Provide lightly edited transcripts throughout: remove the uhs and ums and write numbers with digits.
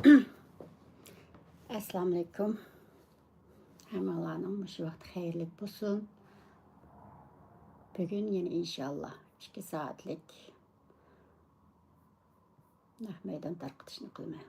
Assalamu alaikum. Hammalarning shu vaqt xayrli bo'lsin. Bugun yana inshaalloh 2 soatlik nahmadan tarqatishni qilman.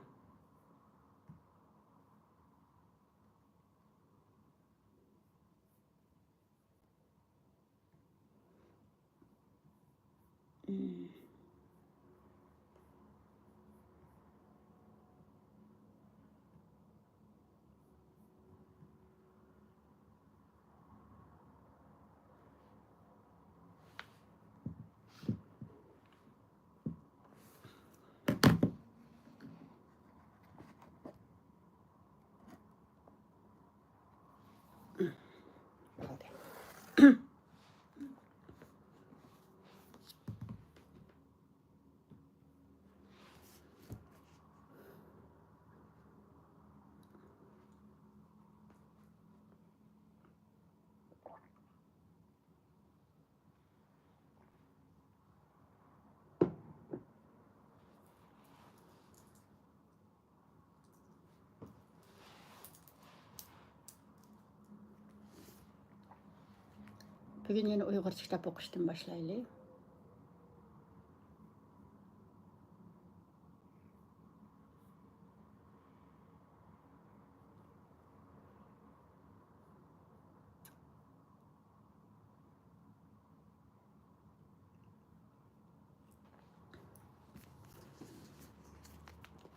Bugün yeni Uygurca kitap oquşdan başlayalım.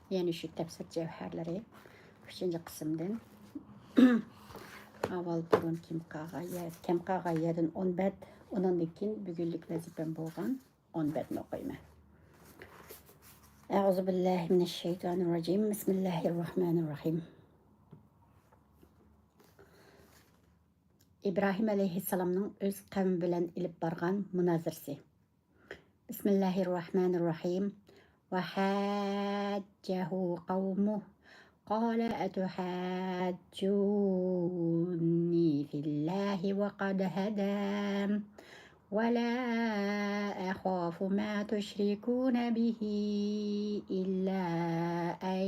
Yani şu təpsir cəvhərləri 3-cü qismdən avval burun kim qağayyadan 10 bət, ondan keyin bugünlük vəzifəm bolğan 10 bətni oquyman. Əuzu billahi mineşşeytanirracim. Bismillahirrahmanirrahim. İbrahim alayhissalamның öz qavmi bilan ilib barğan münazirəsi. Bismillahirrahmanirrahim. Ve haccehu qavmuh. قال أتحاجوني في الله وقد هدان ولا أخاف ما تشركون به إلا أن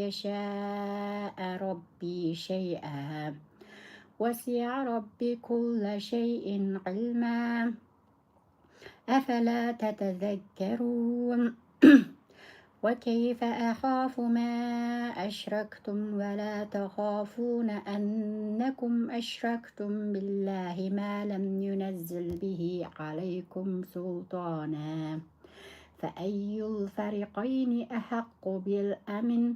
يشاء ربي شيئا وسع ربي كل شيء علما أفلا تتذكرون وكيف أخاف ما أشركتم ولا تخافون أنكم أشركتم بالله ما لم ينزل به عليكم سلطانا فأي الفريقين أحق بالأمن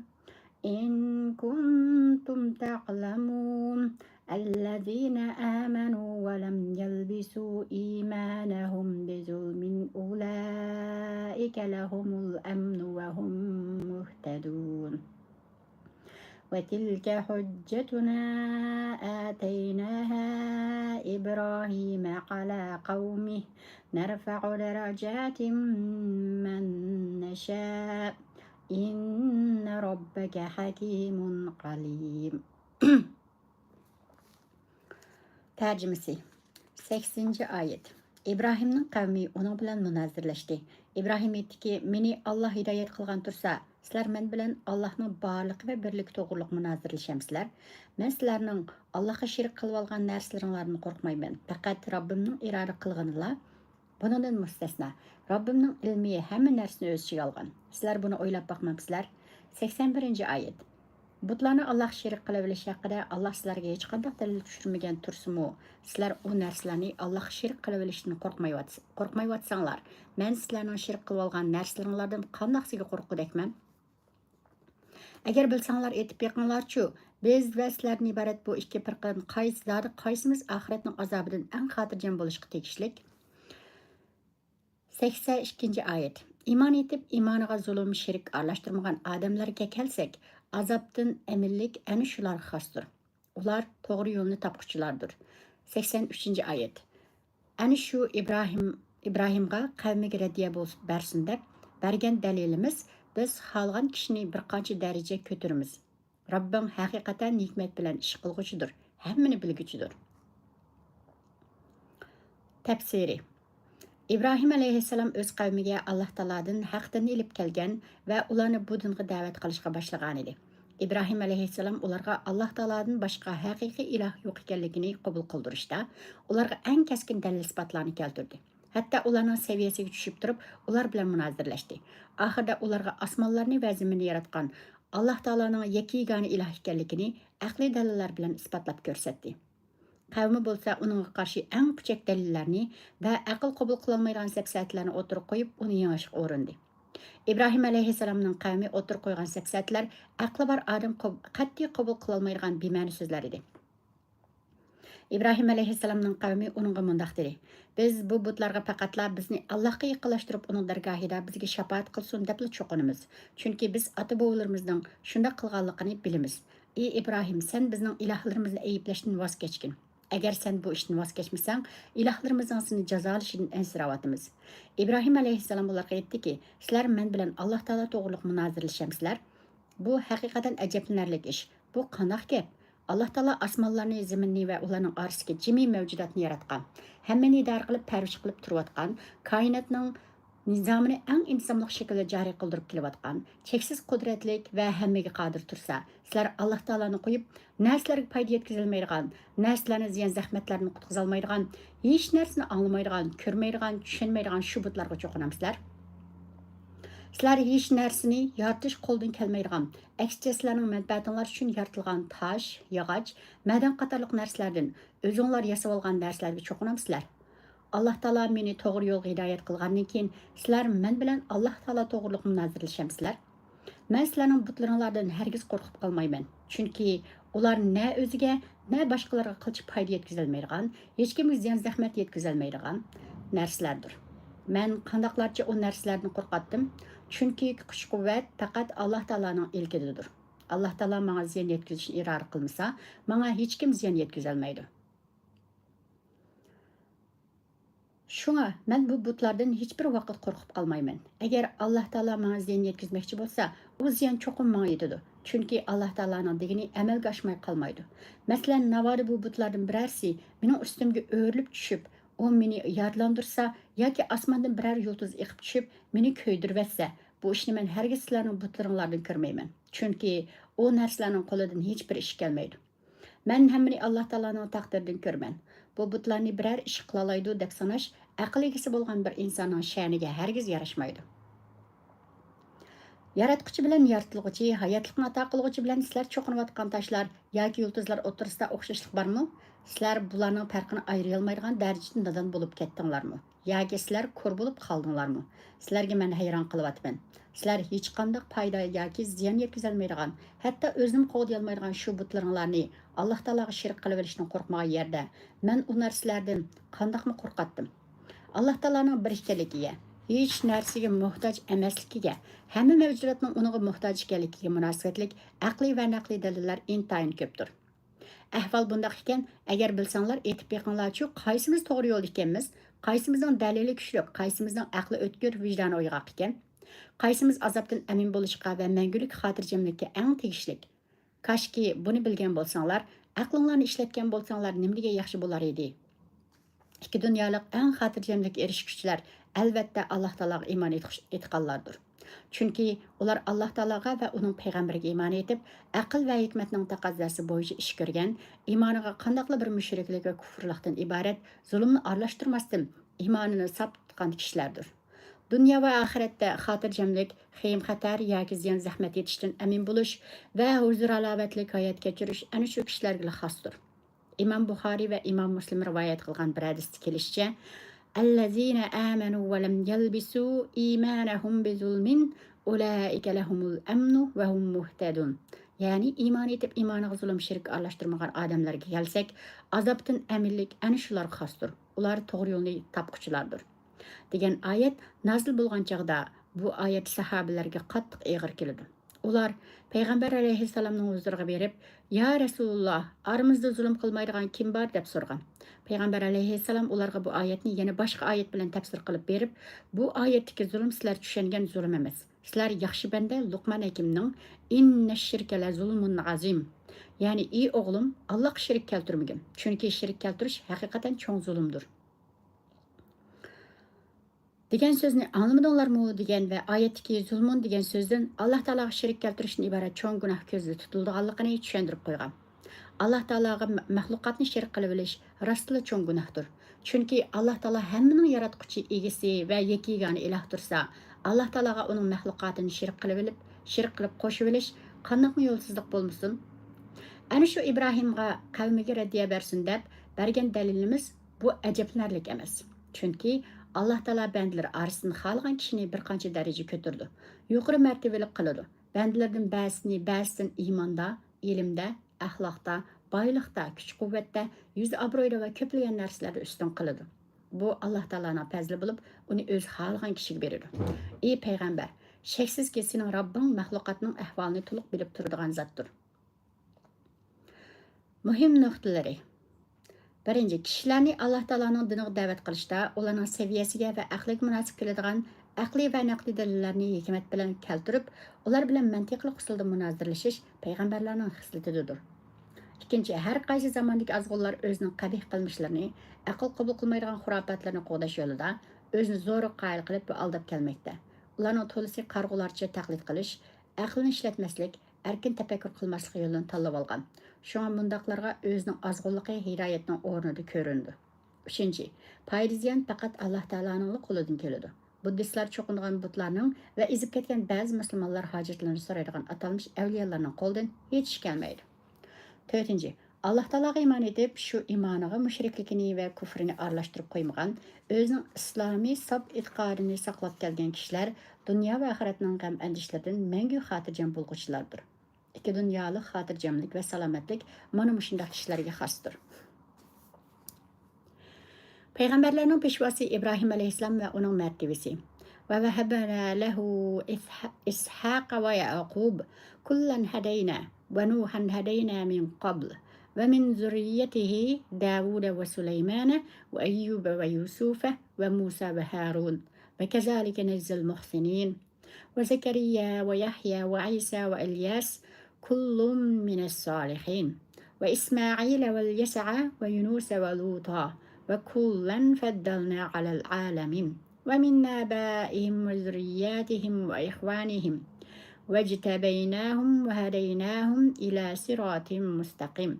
إن كنتم تعلمون الذين آمنوا ولم يلبسوا إيمانهم بظلم أولئك لهم الأمن وهم مهتدون وتلك حجتنا آتيناها إبراهيم على قومه نرفع درجات من نشاء إن ربك حكيم عليم. Tərcümesi 80-ci ayet. İbrahimning qavmi onun bilan münazirləşdi. İbrahim etdi ki, meni Allah hidayət qılğan tursa, sizlər men bilan Allahның barlıq və birlik toğruluq münazirləşəmsizlər. Mən sizlərning Allahqa şirik qılıb alğan nərsələrindən qorxmayman. Faqat Rabbimning irada qılğanıla bunundan müstəsna. Rabbimning ilmi həmmə nərsini öz içigə alğan. Sizlər bunu oylab baxmamsızlar. 81-ci ayet. Butlarni Allah şerik qilib haqida Allah sizlarga hech qanday dalil tushirmagan tursimu, sizlar u narsalarni Allah şerik qilib olishdan qo'rqmayvatsanglar, men sizlarning şerik qilib olgan narsalaringlardan qandaqsiga qo'rqudakman? Agar bilsanglar aytib beqinglarchu, biz va sizlarning iborat bu ikki firqadan qaysimiz oxiratning azobidan eng xotirjam bo'lishga tegishlik? 82-ci ayet. İman etib imaniga zulm şerik aralashtirmagan odamlarga kelsak, azaptın eminlik əni şular xasdır. Ular doğru yolunu tapqıçılardır. 83-ci ayet. Əni şu İbrahimға qavmiga radiya bersin deb bergen dalilimiz biz xalğan kişini bir qancha daraja ko'taramiz. Rabbim haqiqatan hikmet bilan ish qilguchidir, hammani bilguchidir. Tafsiri. İbrahim alayhissalom o'z qavmiga Alloh taolodan haq dinni ilib kelgan va ularni bu dinga da'vat qilishga boshlagan edi. İbrahim alayhissalom ularga Alloh taolodan boshqa haqiqiy iloh yo'q ekanligini qabul qildirishda ularga eng keskin dalil isbotlarni keltirdi. Hatto ularning saviyasiga tushib turib, ular bilan munozirlashdi. Oxirida ularga osmonlarni va zaminni yaratgan Alloh taoloning yakigani iloh ekanligini aqliy dalillar bilan isbotlab ko'rsatdi. Qavmi bo'lsa uningga qarshi eng puchak dalillarni va aql qabul qilolmaydigan safsatlarni o'tirib qo'yib, uni yengishga urindi. İbrahim alayhissalomning qavmi o'tirib qo'ygan safsatlar aqli bor odam qat'iy qabul qilolmaydigan bema'ni so'zlar edi. İbrahim alayhissalomning qavmi uningga mundoq dedi: "Biz bu butlarga faqatla bizni Allohga yaqinlashtirib, uning dargohida bizga shafaat qilsin deb cho'qinamiz. Chunki biz ota-bovlarimizning shunday qilganligini bilamiz. Ey İbrahim, sen bizning ilohlarimizni ayblashdan voz kechgin. Agar sen bu ishdan voz kechmasang, ilohlarimizning seni jazolashidan ansirayotimiz." İbrahim alayhissalom ularga aytdiki: "Sizlar men bilan Alloh taolo to'g'riliq munozirlashamsizlar? Bu haqiqatan ajablanarli ish. Bu qanaq gap? Alloh taolo osmonlarni, zaminni va ularning orasidagi jimi mavjudotni yaratgan. Hammani idora qilib, parvish qilib turayotgan, koinotning nizomini eng insonlik shaklda joriy qildirib kelayotgan, cheksiz qudratlik va hammaga qodir tursa, sizlar Alloh taoloni qo'yib, narsalarga foyda yetkazolmaydigan, narsalarni ziyon zahmatlarni qutqizolmaydigan, hech narsani anglamaydigan, ko'rmaydigan, tushunmaydigan shu butlarga cho'qinamsizlar. Sizlar hech narsani yaratish qo'ldan kelmaydigan, aksicha sizlarning manfaatinglar uchun yaratilgan tosh, yog'och, madan qatorliq narsalardan o'zinglar yasab olgan narsalarga cho'qinamsizlar. Alloh taolo meni to'g'ri yo'lga hidoyat qilgandan keyin sizlar men bilan Alloh taolo to'g'riliq munozirlashamsizlar. Men sizlarning butlaringlardan hargiz qo'rqib qolmayman. Chunki ular na o'ziga, na boshqalarga qilchib foyda yetkazolmaydigan, hech kimga ziyon zahmat yetkazolmaydigan narsalardir. Men qandoqlarcha o narsalardan qo'rqatdim. Chunki kuch-quvvat faqat Alloh taoloning ilkididir. Alloh taolo menga ziyon yetkazishni iroda qilmasa, menga hech kim ziyon yetkazolmaydi. Shunga men bu butlardan hech bir vaqt qo'rqib qolmayman. Agar Alloh taolo menga ziyon yetkazmoqchi bo'lsa, u ziyon cho'qim menga yetadi. Chunki Alloh taoloning degani amalga oshmay qolmaydi. Masalan, navodi bu butlardan birarsi mening ustimga o'rilib tushib, o meni yodlandirsa yoki osmondan biror yulduz yiqib tushib, meni ko'ydirvatsa, bu ishni men hargiz sizlarning butlaringlardan ko'rmayman. Chunki o narsalarning qo'lidan hech bir ish kelmaydi. Men hammani Alloh taoloning taqdiridan ko'rman. Bu butlarni biror ish qila oladi deb sanash aql egasi bo'lgan bir insonning sha'niga hargiz yarashmaydi. Yaratquchi bilan yaratilg'uchi, hayotlikni ato qilg'uchi bilan sizlar cho'qinayotgan toshlar yoki yulduzlar o'rtasida o'xshashlik bormi? Sizlar bularning farqini ayıra olmaydigan darajada nodon bo'lib ketdinglarmi? Yoki sizlar ko'r bo'lib qoldinglarmi? Sizlarga men hayron qilyapman. Sizlar hech qanday foyda yoki ziyon yetkazolmaydigan, hatto o'zim qo'lday olmaydigan shu butlaringlarni Alloh taologa shirik qilib olishdan qo'rqmagan yerda men u narsalardan qandoqmi qo'rqatdim? Alloh taoloning bir ekanligiga, hech narsaga muhtoj emasligiga, hamma mavjudotning unga muhtoj ekanligiga munosabatlik aqliy va naqliy dalillar intayin ko'pdir. Ahvol bundoq ekan, agar bilsanglar, aytib beqinglarchu, qaysimiz to'g'ri yo'l ekanmiz, qaysimizning dalili kuchli, qaysimizning aqli o'tkir, vijdoni uyg'oq ekan, qaysimiz azobdan amin bo'lishga va mangulik xotirjamlikka eng tegishlik. Kashki buni bilgan bo'lsanglar, aqlinglarni ishlatgan bo'lsanglar, nimaga yaxshi bo'lar edi? İkki dunyolik eng xotirjamlikka erishguchilar albatta Alloh taologa iymon etganlardir. Chunki ular Alloh taologa va uning payg'ambariga iymon etib, aql va hikmatning taqozosi bo'yicha ish ko'rgan, iymoniga qandoqli bir mushriklik va kufrlikdan iborat zulmni aralashtirmasdan iymonini sop tutgan kishilardir. Dunyo va oxiratda xotirjamlik, xiyim xatar yoki ziyon zahmat yetishdan amin bo'lish va huzur alovatli hayot kechirish ana shu kishilarga xosdir. İmam Buxoriy va Imom Muslim rivoyat qilgan bir hadisda kelishicha, "Allazina amanu va lam yalbisu imanahum bizulmin, ulaika lahumul amnu va hum muhtadun." Ya'ni iymon etib iymoniga zulm shirk aralashtirmagan odamlarga kelsak, azobdan aminlik ana shularga xosdir. Ular to'g'ri yo'lni topquchilardir. degan oyat nozil bo'lgan chog'da bu oyat sahobalarga qattiq og'ir keldi. Ular payg'ambar alayhissalomning huzuriga berib, "Ya Rasululloh, aramizda zulm qilmaydigan kim bor?" deb so'ragan. Payg'ambar alayhissalom ularga bu oyatni yana boshqa oyat bilan tafsir qilib berib, "Bu oyatdagi zulm sizlar tushungan zulm emas. Sizlar yaxshi banda Luqman hakimning inna shirka la zulmun azim." Ya'ni, "Ey o'g'lim, Allohga shirik keltirmagin. Chunki shirik keltirish haqiqatan cho'ng zulmdir." degan so'zni anglamadinglarmi degan va oyatdagi zulmun degan so'zdan Alloh taologa shirik keltirishdan iborat cho'ng gunoh ko'zda tutilganligini tushuntirib qo'ygan. Alloh taologa maxluqotni shirik qilib olish rostla cho'ng gunohdir. Chunki Alloh taolo hammaning yaratquchi egasi va yekigani iloh tursa, Alloh taologa uning maxluqotini shirik qilib qo'shib olish qanday yo'lsizlik bo'lmasin? Ana shu Ibrohimga qavmiga raddiya bersin deb bergan dalilimiz bu ajablanarli emas. Chunki Alloh taolo bandalar orasidan xohlagan kishini bir qancha daraja ko'tardi. Yuqori martabali qiladi. Bandalardan ba'zisidan iymonda, ilmda, axloqda, boyliqda, kuch-quvvatda, yuz obro'yda va ko'plagan narsalarda ustun qiladi. Bu Alloh taoloning fazli bo'lib, uni o'z xohlagan kishiga beradi. Ey payg'ambar, shaksizki sening Robbing maxluqotning ahvolini to'liq bilib turadigan zotdir. Muhim nuqtalari. Birinchi, kishilarni Alloh taoloning diniga da'vat qilishda ularning saviyasiga va aqliga munosib keladigan aqliy va naqliy dalillarni hikmat bilan keltirib, ular bilan mantiqli usulda munozirlashish payg'ambarlarning xislatidir. Ikkinchi, har qaysi zamondagi azg'unlar o'zining qabih qilmishlarini, aql qabul qilmaydigan xurofotlarni qo'g'dash yo'lida o'zini zo'r qoyil qilib va aldab kelmoqda. Ularning to'lisi qarg'ularcha taqlid qilish, aqlni ishlatmaslik, erkin tafakkur qilmaslik yo'lini tanlab olgan. Şuna bundaqlarga özünün azğınlığı hidayetinin ornuda göründü. Üçüncü, payda ziyan faqat Allah Taala'nın qo'lidan keladi. Buddistlar çoxunduğan butlarning va izib ketgan ba'zi musulmonlar hojatlarini so'raydigan atalmış avliyalarning qo'lidan hech kelmaydi. To'rtinchi, Allah Taalaga iymon etib, shu iymoniga mushrikligini va kufrini aralashtirib qo'ymagan, o'zining islomiy sab e'tiqodini saqlab kelgan kishilar dunyo va oxiratning g'am andishlaridan mangu xotirjam bo'lg'uvchilardir. İki dünyalık hatırcamlık ve salametlik mana mushundaq kişilerge xasdır. Peygamberlerinin peşvası İbrahim aleyhisselam ve onun mertebesi. Ve vehebna lehu İshaq ve Yaqub kullan hadayna ve Nuhan hadayna min qabl ve min zürriyetihi Davud ve Süleyman ve Eyyub ve Yusuf ve Musa ve Harun ve kezalike nezzil muhsinin ve Zekeriya ve Yahya ve İsa ve İlyas كل من الصالحين وإسماعيل واليسع ويونس ولوطا وكلا فضلنا على العالمين ومن آبائهم وذرياتهم وإخوانهم واجتبيناهم وهديناهم إلى صراط مستقيم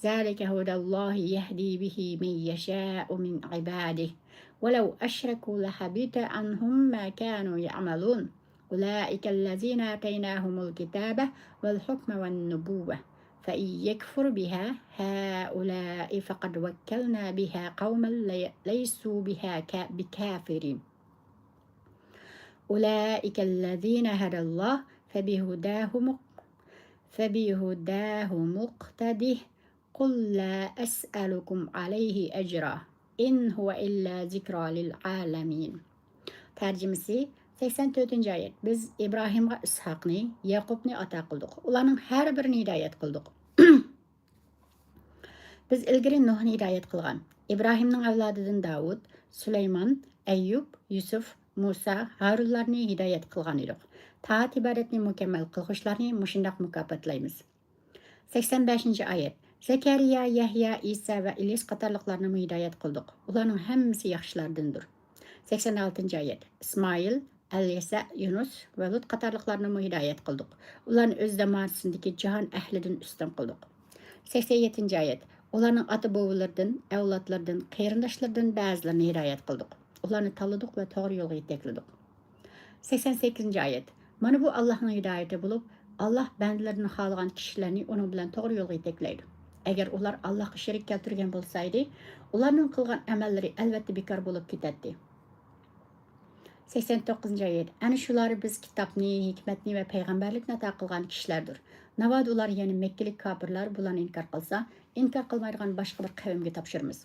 ذلك هدى الله يهدي به من يشاء من عباده ولو أشركوا لحبط عنهم ما كانوا يعملون أولئك الذين آتيناهم الكتاب والحكم والنبوة فإن يكفر بها هؤلاء فقد وكلنا بها قوما ليسوا بها بكافرين أولئك الذين هدى الله فبهداه مقتده قل لا أسألكم عليه أجرا إن هو إلا ذكرى للعالمين. ترجمesi 84. ayet. Biz İbrahim'e İshaqni, Yaqubni ata qildik. Ularning har birini hidayat qildik. Biz ilgari Nuhni hidayat qilgan. İbrahimning avlodidan Davud, Süleyman, Eyyub, Yusuf, Musa, Harunlarni hidayat qilgan edik. Taat ibodatni mukammal qilg'ishlarni mushundaq mukofotlaymiz. 85. ayet. Zekeriya, Yahya, İsa va İlyas qatorliqlarni hidayat qildik. Ularning hammasi yaxshilardandir. 86. ayet. İsmail, Əlyasa, Yunus və Lut qatarlıqlarını hidayət qıldıq. Onların öz zamanısındakı cihan əhlidən üstün qıldıq. 87. ayet. Onların ata-bovalardan, avlodlardan, qarindoshlardan bəzilərini hidayət qıldıq. Onlarını tanıdıq və to'g'ri yo'lga yetakladıq. 88. ayet. Mana bu Allah'ın hidayəti olub, Allah bəndələrini xalğan kişilərini onun bilan to'g'ri yo'lga yetaklaydi. Əgər onlar Allah'a şerik keltirgan bo'lsaydi, ularning qilgan amallari albatta bekor bo'lib ketadi. 89. ayet. Ana shular biz kitobni, hikmatni va payg'ambarlikni ato qilgan kishilardir. Navoid ular ya'ni Mekkalik kofirlar bularni inkor qilsa, inkor qilmaydigan boshqa bir qavmga topshiramiz.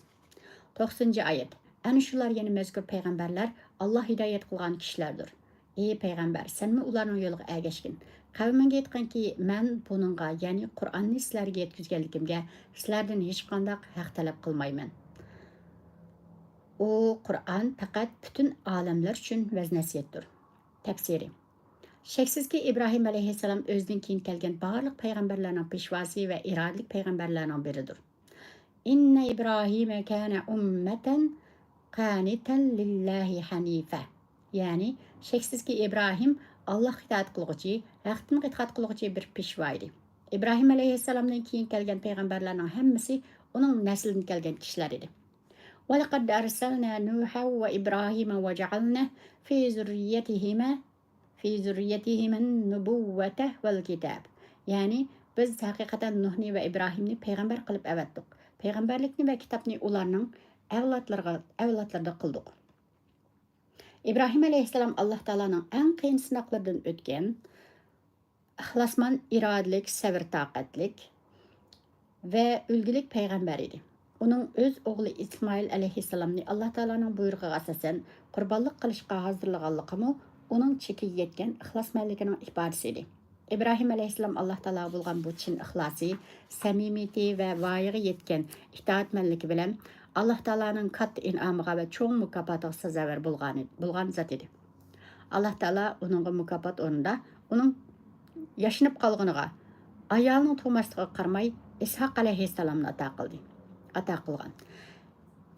90. ayet. Ana shular ya'ni mazkur payg'ambarlar Alloh hidoyat qilgan kishilardir. Ey payg'ambar, senmi ularning yo'liga ergashgin. Qavmingga aytganki, men buningga, ya'ni Qur'onni sizlarga yetkazganligimga sizlardan hech qanday haq talab qilmayman. O Qur'on faqat bütün alemler üçün vəz nəsiyyətdir. Təfsiri. Şəksizki İbrahim aleyhisselam özdən keyin kelgan barlıq peyğəmbərlərinin peşvası və iradlik peyğəmbərlərinin biridir. İnne İbrahimə kənə ümmətən qanitan lillahi hanifə. Ya'ni sheksizki İbrahim Allohga itoat qilguvchi, haqdan itoat qilguvchi bir peshvo edi. İbrahim alayhissalomdan keyin kelgan payg'ambarlarning hammasi uning naslidan kelgan kishilar edi. وَلَقَدْ أَرْسَلْنَا نُوحًا وَإِبْرَاهِيمَ وَجَعَلْنَا في ذُرِّيَّتِهِمَا النُّبُوَّةَ وَالْكِتَابَ. Yani biz haqiqatan Nuhni ve İbrahimni peygamber kılıp evettik. Peygamberlikni ve kitabni ularning avlodlarida qildik. İbrahim aleyhisselam Allah Taala'nın en qiyin sınaqlardan o'tgan, ixlosmand irodalik, sabr toqatlik ve ulgulik payg'ambar edi. Uning o'z o'g'li İsmail aleyhisselamni Allah Taala'nın buyrug'iga asosan qurbonlik qilishga hozirlaganligimi uning chekiga yetgan ixlosmandligining ifodasi edi. İbrahim aleyhisselam Allah Taala bo'lgan bu chin ixlosi, samimiyati ve voyaga yetgan itoatmanligi bilan Allah Taala'nın katta in'amiga ve cho'ng mukofotiga sazovor bo'lgan zot edi. Allah Taala uningga mukofot o'rnida uning yashinib qolganiga, ayolining tug'masligiga qaramay İshaq alayhissalomni ato qilgan.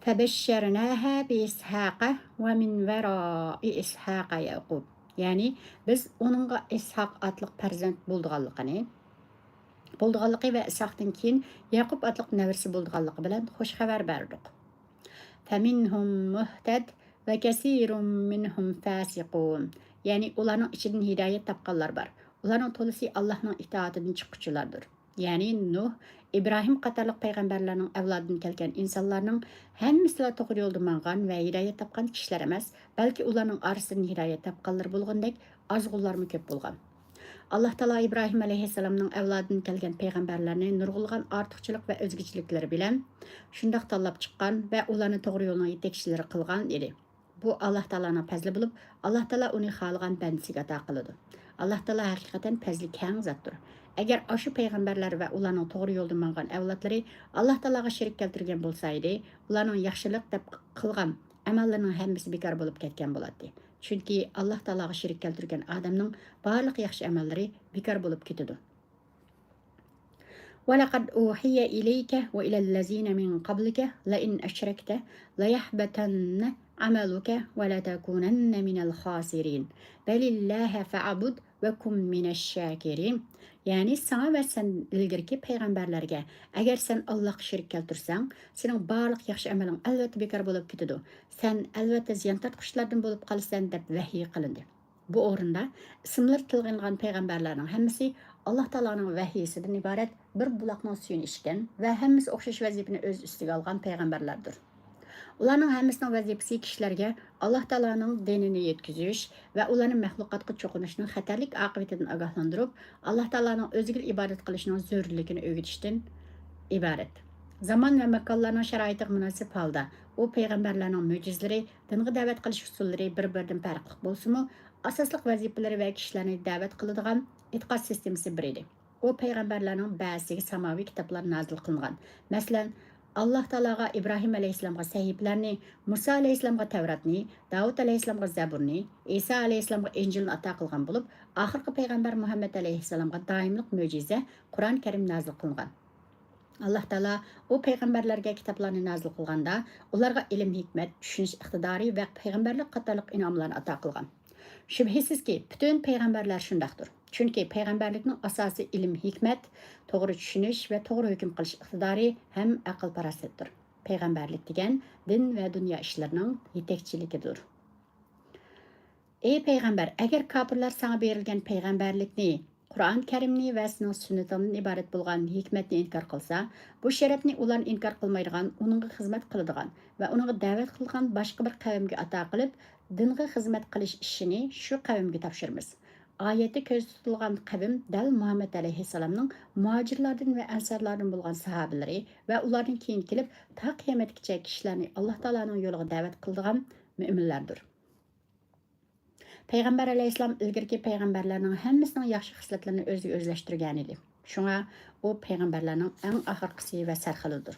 فَبَشَّرْنَاهَا بِإِسْحَاقَ وَمِنْ وَرَاءِ إِسْحَاقَ يَعْقُوب. Yani biz onunğa İshaq adlıq farzand bo'lganligi ve İshaqdan keyin Yaqub adlıq nevrisi bo'lganligi bilan xush xabar berdik. فَمِنْهُمْ مُهْتَدٍ وَكَثِيرٌ مِنْهُمْ فَاسِقُونَ. Yani ularning ichidan hidayet topganlar bor. Ularning to'lisi Allohning itoatidan chiquvchilardir. Yani Nuh, İbrahim qatorliq payg'ambarlarning avlodidan kelgan insonlarning hammasi to'g'ri yo'lda mangan va hidayet topgan kishilar emas, balki ularning orasidan hidayet topganlar bo'lgandek ozg'unlarmi ko'p bo'lgan. Allah Taala İbrahim aleyhisselamның avlodidan kelgan payg'ambarlarni nurg'ulgan ortiqchilik va o'zgachiliklar bilan shundoq tanlab chiqqan va ularni to'g'ri yo'lning yetakchilari qilgan edi. Bu Allah Taalaning fazli bo'lib, Allah Taala uni xohlagan bandasiga ato qiladi. Allah Taala haqiqatan fazli keng zotdir. Agar aşı payg'ambarlar va ularning to'g'ri yo'lda mangan avlodlari Allah Taolaga shirik keltirgan bo'lsa edi, ularning yaxshilik deb qilgan amallarining hammasi bekor bo'lib ketgan bo'ladi. Chunki Allah Taolaga shirik keltirgan odamning barliq yaxshi amallari bekor bo'lib ketadi. وَلَقَدْ أُوحِيَ إِلَيْكَ وَإِلَى الَّذِينَ مِنْ قَبْلِكَ لَئِنْ أَشْرَكْتَ لَيَحْبَطَنَّ عَمَلُكَ وَلَتَكُونَنَّ مِنَ الْخَاسِرِينَ بَلِ اللَّهَ فَاعْبُدْ وَكُنْ مِنَ الشَّاكِرِينَ. Yani sana ve sen ilgirki peygamberlerge eğer sen Allah'a şirk keltirsen senin barlıq yaxşı amelin elbette bekar bolup ketidi. Sen elbette ziyan tartqışlardan bolup qalsan deb vahiy qilindi. Bu orunda isimler tilg'ingan peygamberlerin hammasi Allah Taala'nın vahiysidan ibaret bir bulaqning suyini ichgan ve hammasi o'xshash vazifani o'z ustiga olgan peygamberlerdir. Ularning hammasining vazifasi kishilarga Allah Taala'nın dinini yetkizish ve ularning mahluqotga cho'qinishning xatarlik oqibatidan ogohlantirib, Allah Taala'nın o'ziga ibodat qilishning zo'rligini o'rgatishdan iborat. Zaman ve makonlarning sharoitiga munosib holda u payg'ambarlarning mo'jizalari, dinga da'vat qilish usullari bir-biridan farqli bo'lsa-mu, asosli vazifalari va kishilarni da'vat qiladigan e'tiqod sistemasi bir edi. O payg'ambarlarning ba'zisiga samoviy kitoblar nozil qilingan. Masalan, Allah Taalaga İbrahim aleyhisselamga sahiflarni, Musa aleyhisselamga Tevratni, Davud aleyhisselamga Zaburni, İsa aleyhisselamga İncilni ato qilgan bo'lib, oxirgi payg'ambar Muhammad aleyhisselamga doimlik mo'jiza Qur'on Karim nozil qilingan. Allah Taala o payg'ambarlarga kitoblarni nozil qilganda, ularga ilm, hikmat, tushunish iqtidori va payg'ambarlik qatorliq inomlarni ato qilgan. Şübhəsiz ki, bütün peyğəmbərlər şundaqdır. Çünki peyğəmbərlikning asosi ilm, hikmat, to'g'ri tushunish va to'g'ri hukm qilish iqtidori ham aql parasatdir. Peyğəmbərlik degan din va dunyo ishlarining yetakchiligidir. Ey peyğəmbər, agar kofirlar sana berilgan peyğəmbərlikni, Qur'on Karimni va sining sunnatidan iborat bo'lgan hikmatni inkor qilsa, bu sharafni ular inkor qilmaydigan, uningga xizmat qiladigan va uningga da'vat qilgan boshqa bir qavmga ato qilib, dinga xizmat qilish ishini shu qavmga topshiramiz. Oyatda ko'z tutilgan qavm dal Muhammad alayhissalomning muhojirlardan va ansarlardan bo'lgan sahobalari va ulardan keyin kelib ta qiyomatgacha kishilarni Alloh taolaning yo'liga da'vat qiladigan mu'minlardir. Payg'ambar alayhissalom ilgirki payg'ambarlarning hammasining yaxshi xislatlarini o'ziga o'zlashtirgan edi. Shunga u payg'ambarlarning eng oxirgisi va sarxilidir.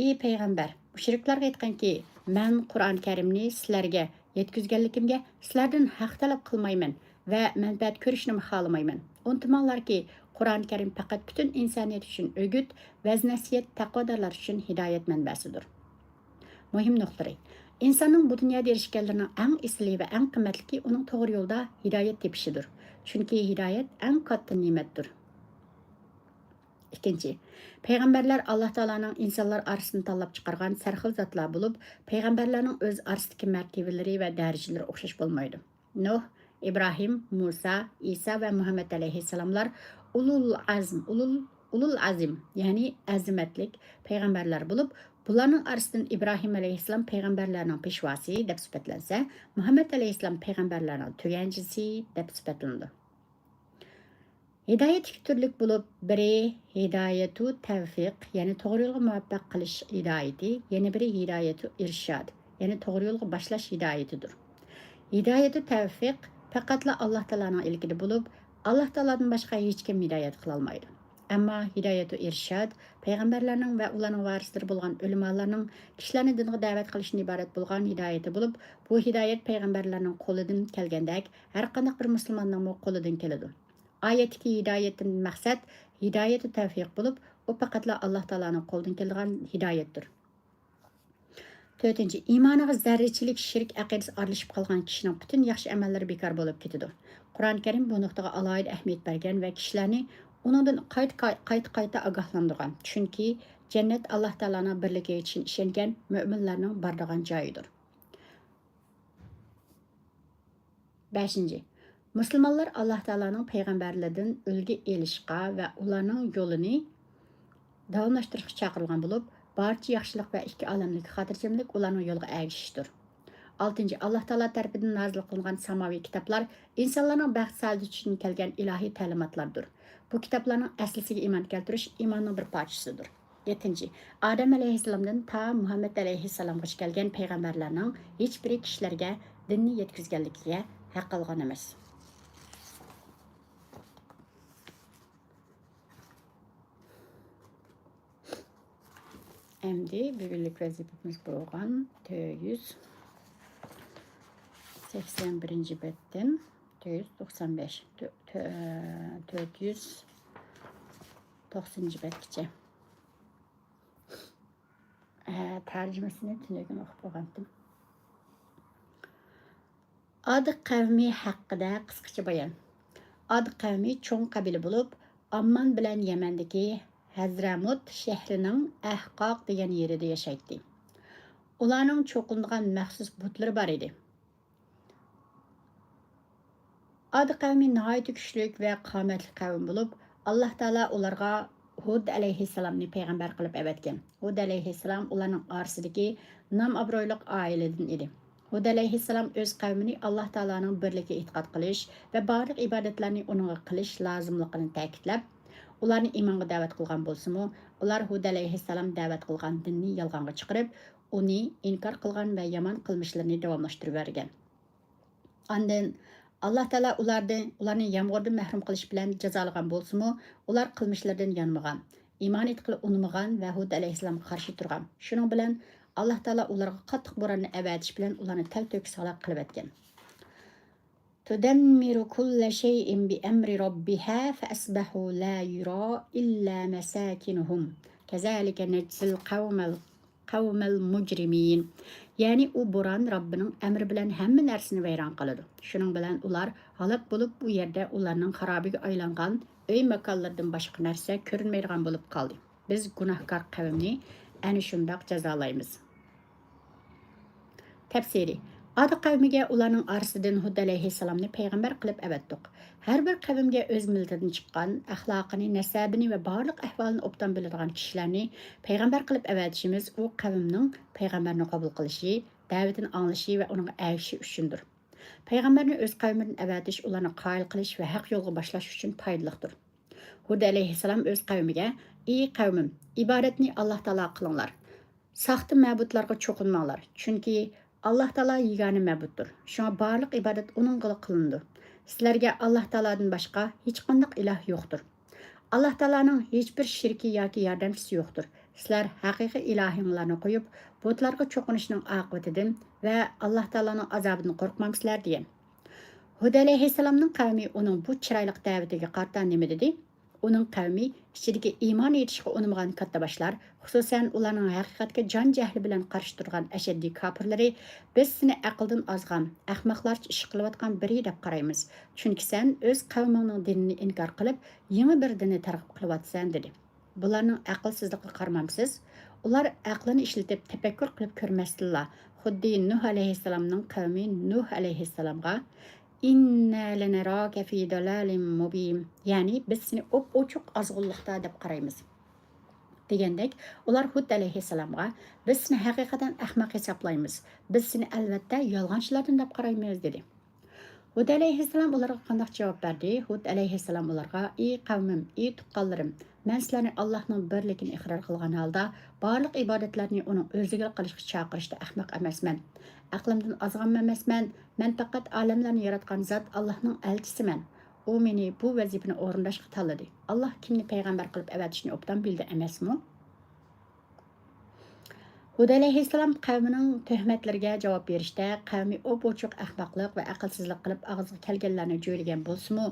Ey payg'ambar, mushriklarga aytganki, men Qur'on Karimni sizlarga yetkazganligimga sizlardan haq talab qilmayman va manfaat ko'rishni xohlamayman. Unutmanglarki, Qur'on Karim faqat butun insoniyat uchun o'git va nasihat, taqvodorlar uchun hidoyat manbasidir. Muhim nuqtai. İnsanın bu dünyada erişkenlerinin en isli ve en kıymetliki onun doğru yolda hidayet tepişidir. Çünkü hidayet en katlı nimettir. İkinci, Peygamberler Allah Teala'nın insanlar arasını tanlap çıkargan sərxil zatlar bulup, Peygamberlerin öz arasındaki mertebeleri ve dereceleri okşaş bulmaydı. Nuh, İbrahim, Musa, İsa ve Muhammed Aleyhisselamlar ulul azim, yani azimetlik peygamberler bulup, bularning arasından İbrahim Aleyhisselam peygamberlerinin peşvası deb sifatlansa, Muhammed Aleyhisselam peygamberlerinin tügencisi deb sifatlandı. Hidayet iki türlük bulup, biri hidayetu tevfik, yani doğru yolga muvaffaq qilish hidayeti, yana biri hidayetu irşad, yani doğru yolga başlash hidayetidir. Hidayetu tevfik faqatla Allah Teala'nın ilkidi bulup, Allah Teala'dan başqa hech kim hidayet qilolmaydi. Ama hidayetu irşad, peygamberlerinin ve ularning varisleri bo'lgan ulamalarning kishilarni dinga da'vat qilishdan iborat bo'lgan hidayeti bulup, bu hidayet peygamberlerinin qo'lidan kelgandek, har qanday bir musulmonning qo'lidan keladi. Ayetdeki hidayetin maksat hidayeti tevfik bulup, o faqatla Allah Teala'nın qo'lidan kelgan hidayettir. To'rtinchi, iymoniga zarrachilik shirk aqidasi aralashib qolgan kishining butun yaxshi amallari bekor bo'lib ketadi. Qur'oni Karim bu nuqtaga alohida ahamiyat bergan va kishilarni uningdan qayta ogohlantirgan. Chunki jannat Allah Teala'ning birligiga ishongan mo'minlarning boradigan joyidir. 5. Müslümanlar Allah Teala'nın peygamberlerden ölgü elişqa ve ularning yo'lini davomlashtirishga chaqirilgan bo'lib, barcha yaxshilik va ikki olamlik xotirjamlik ularning yo'liga ergishishdir. 6. Allah Teala tarafidan nazil qilingan samoviy kitoblar insonlarning baxt saodati uchun kelgan ilohiy ta'limotlardir. Bu kitoblarning aslisiga iymon keltirish iymonning bir parchasidir. 7. Adem Aleyhisselam'dan ta Muhammed Aleyhisselam'ga kelgan peygamberlarning hech biri kishilarga dinni yetkazganligiga haq qilgan emas. Endi bugünlük vazifemiz bo'lgan 481 betdan 495 490 betgacha tarjimasini tunugun o'qib bo'lgandim. Ad qavmi haqida qisqacha bayon. Ad qavmi cho'ng qabila bo'lib, Amman bilan Yamandagi Hazramut shahrining Ahqoq degan yerida yashaydi. Ularning cho'qingan maxsus butlari bor edi. Ad qavmi nihoyat kuchli va qomatli qavm bo'lib, Alloh taolo ularga Hud alayhissalomni payg'ambar qilib avatgan. Hud alayhissalom ularning orasidagi nom obro'li oiladan edi. Hud alayhissalom o'z qavmini Alloh taoloning birligiga e'tiqod qilish va barliq ibodatlarni uningga qilish lozimligini ta'kidlab, ularni iymonga da'vat qilgan bo'lsa-mu, ular Hud alayhissalom da'vat qilgan dinni yolg'onga chiqarib, uni inkor qilgan va yomon qilmishlarini davomlashtirib bergan. Ondan Allah Teala ularni yomg'irdan mahrum qilish bilan jazolagan bo'lsa-mu, ular qilmishlaridan yonmagan, iymon etqili unmagan va Hud alayhissalomga qarshi turgan. Shuning bilan Allah Teala ularga qattiq bo'ronni avatish bilan ularni tal-to'kis halok qilib etgan. تدمر كل شيء بأمر ربها فأصبحوا لا يرى إلا مساكنهم كذلك نجزي القوم المجرمين. Yani o buran Rabbinin emri bilen hemen ersini veyran kılıdı. Şunun bilen ular halak bulup bu yerde ularının harabiga aylangan öy makallardan başka nerse görünmeydiğen bulup kaldı. Biz günahkar kavimni eni şundak cezalayımız. Tepsiri. Adı kavmiga ularning arasından Hud alayhissalomni payg'ambar qilib avatdiq. Har bir qavmga o'z millatidan chiqqan, axloqini, nasabini va barliq ahvolini obdan biladigan kishilarni payg'ambar qilib avatishimiz u qavmning payg'ambarni qabul qilishi, da'vatini anglashi va uning ergishishi uchundir. Payg'ambarni o'z qavmidan avatish ularni qoyil qilish va haq yo'lga boshlash uchun foydalidir. Hud alayhissalom o'z qavmiga: "Ey qavmim, ibodatni Alloh taolo qilinglar. Saxta ma'budlarga cho'qinmanglar. Chunki Allah Teala yegane mabuddur. Şuna barliq ibadet onun qılındı. Sizlerge Allah Teala'dan başka hiç qandaq ilah yoktur. Allah Teala'nın hiçbir şirki yoki yardımcısı yoktur. Sizler haqiqiy ilahinglarni qo'yib, butlarga cho'qinishning aqibatidan ve Allah Teala'nın azabından qo'rqmamsizlar degan. Hud alayhissalomning qavmi uning bu chiroyli da'vatiga qarta nima dedi? Onun qavmi ichidagi iymon etishga unamagan katta boshlar, xususan ularning haqiqatga jon jahli bilan qarshi turgan ashaddiy kofirlari, biz seni aqldan ozgan, ahmoqlarcha ish qilayotgan biri deb qaraymiz. Chunki sen o'z qavmingning dinini inkor qilib, yangi bir dinni targ'ib qilyapsan dedi. Bularning aqlsizligiga qaramamsiz. Ular aqlini ishlatib tafakkur qilib ko'rmasdilar. Xuddi Nuh alayhissalomning qavmi Nuh alayhissalomga inna lanaraka fi dalalin mubin, ya'ni biz seni ochiq azg'unlikda deb qaraymiz degandek, ular Hud alayhissalomga biz seni haqiqatan ahmoq hisoblaymiz, biz seni albatta yolg'onchilardan deb qaraymiz dedi. Hud alayhissalom ularga qanday javob berdi? Hud alayhissalom ularga: "Ey qavmim, ey tuqqanlarim, men sizlarni Allohning birligini iqror qilgan holda barliq ibodatlarni uning o'ziga qilishga chaqirishda ahmoq emasman. Aqlimdan ozgan emasman. Men faqat olamlarni yaratgan zot Allohning elchisiman. U meni bu vazifani o'rindashga tanladi. Alloh kimni payg'ambar qilib avatishni obdan bildi emasmi?" Hud alayhissalom qavmining tuhmatlariga javob berishda qavmi ochiq ahmoqlik va aqlsizlik qilib og'ziga kelganlarni jo'ylagan bo'lsa-mu,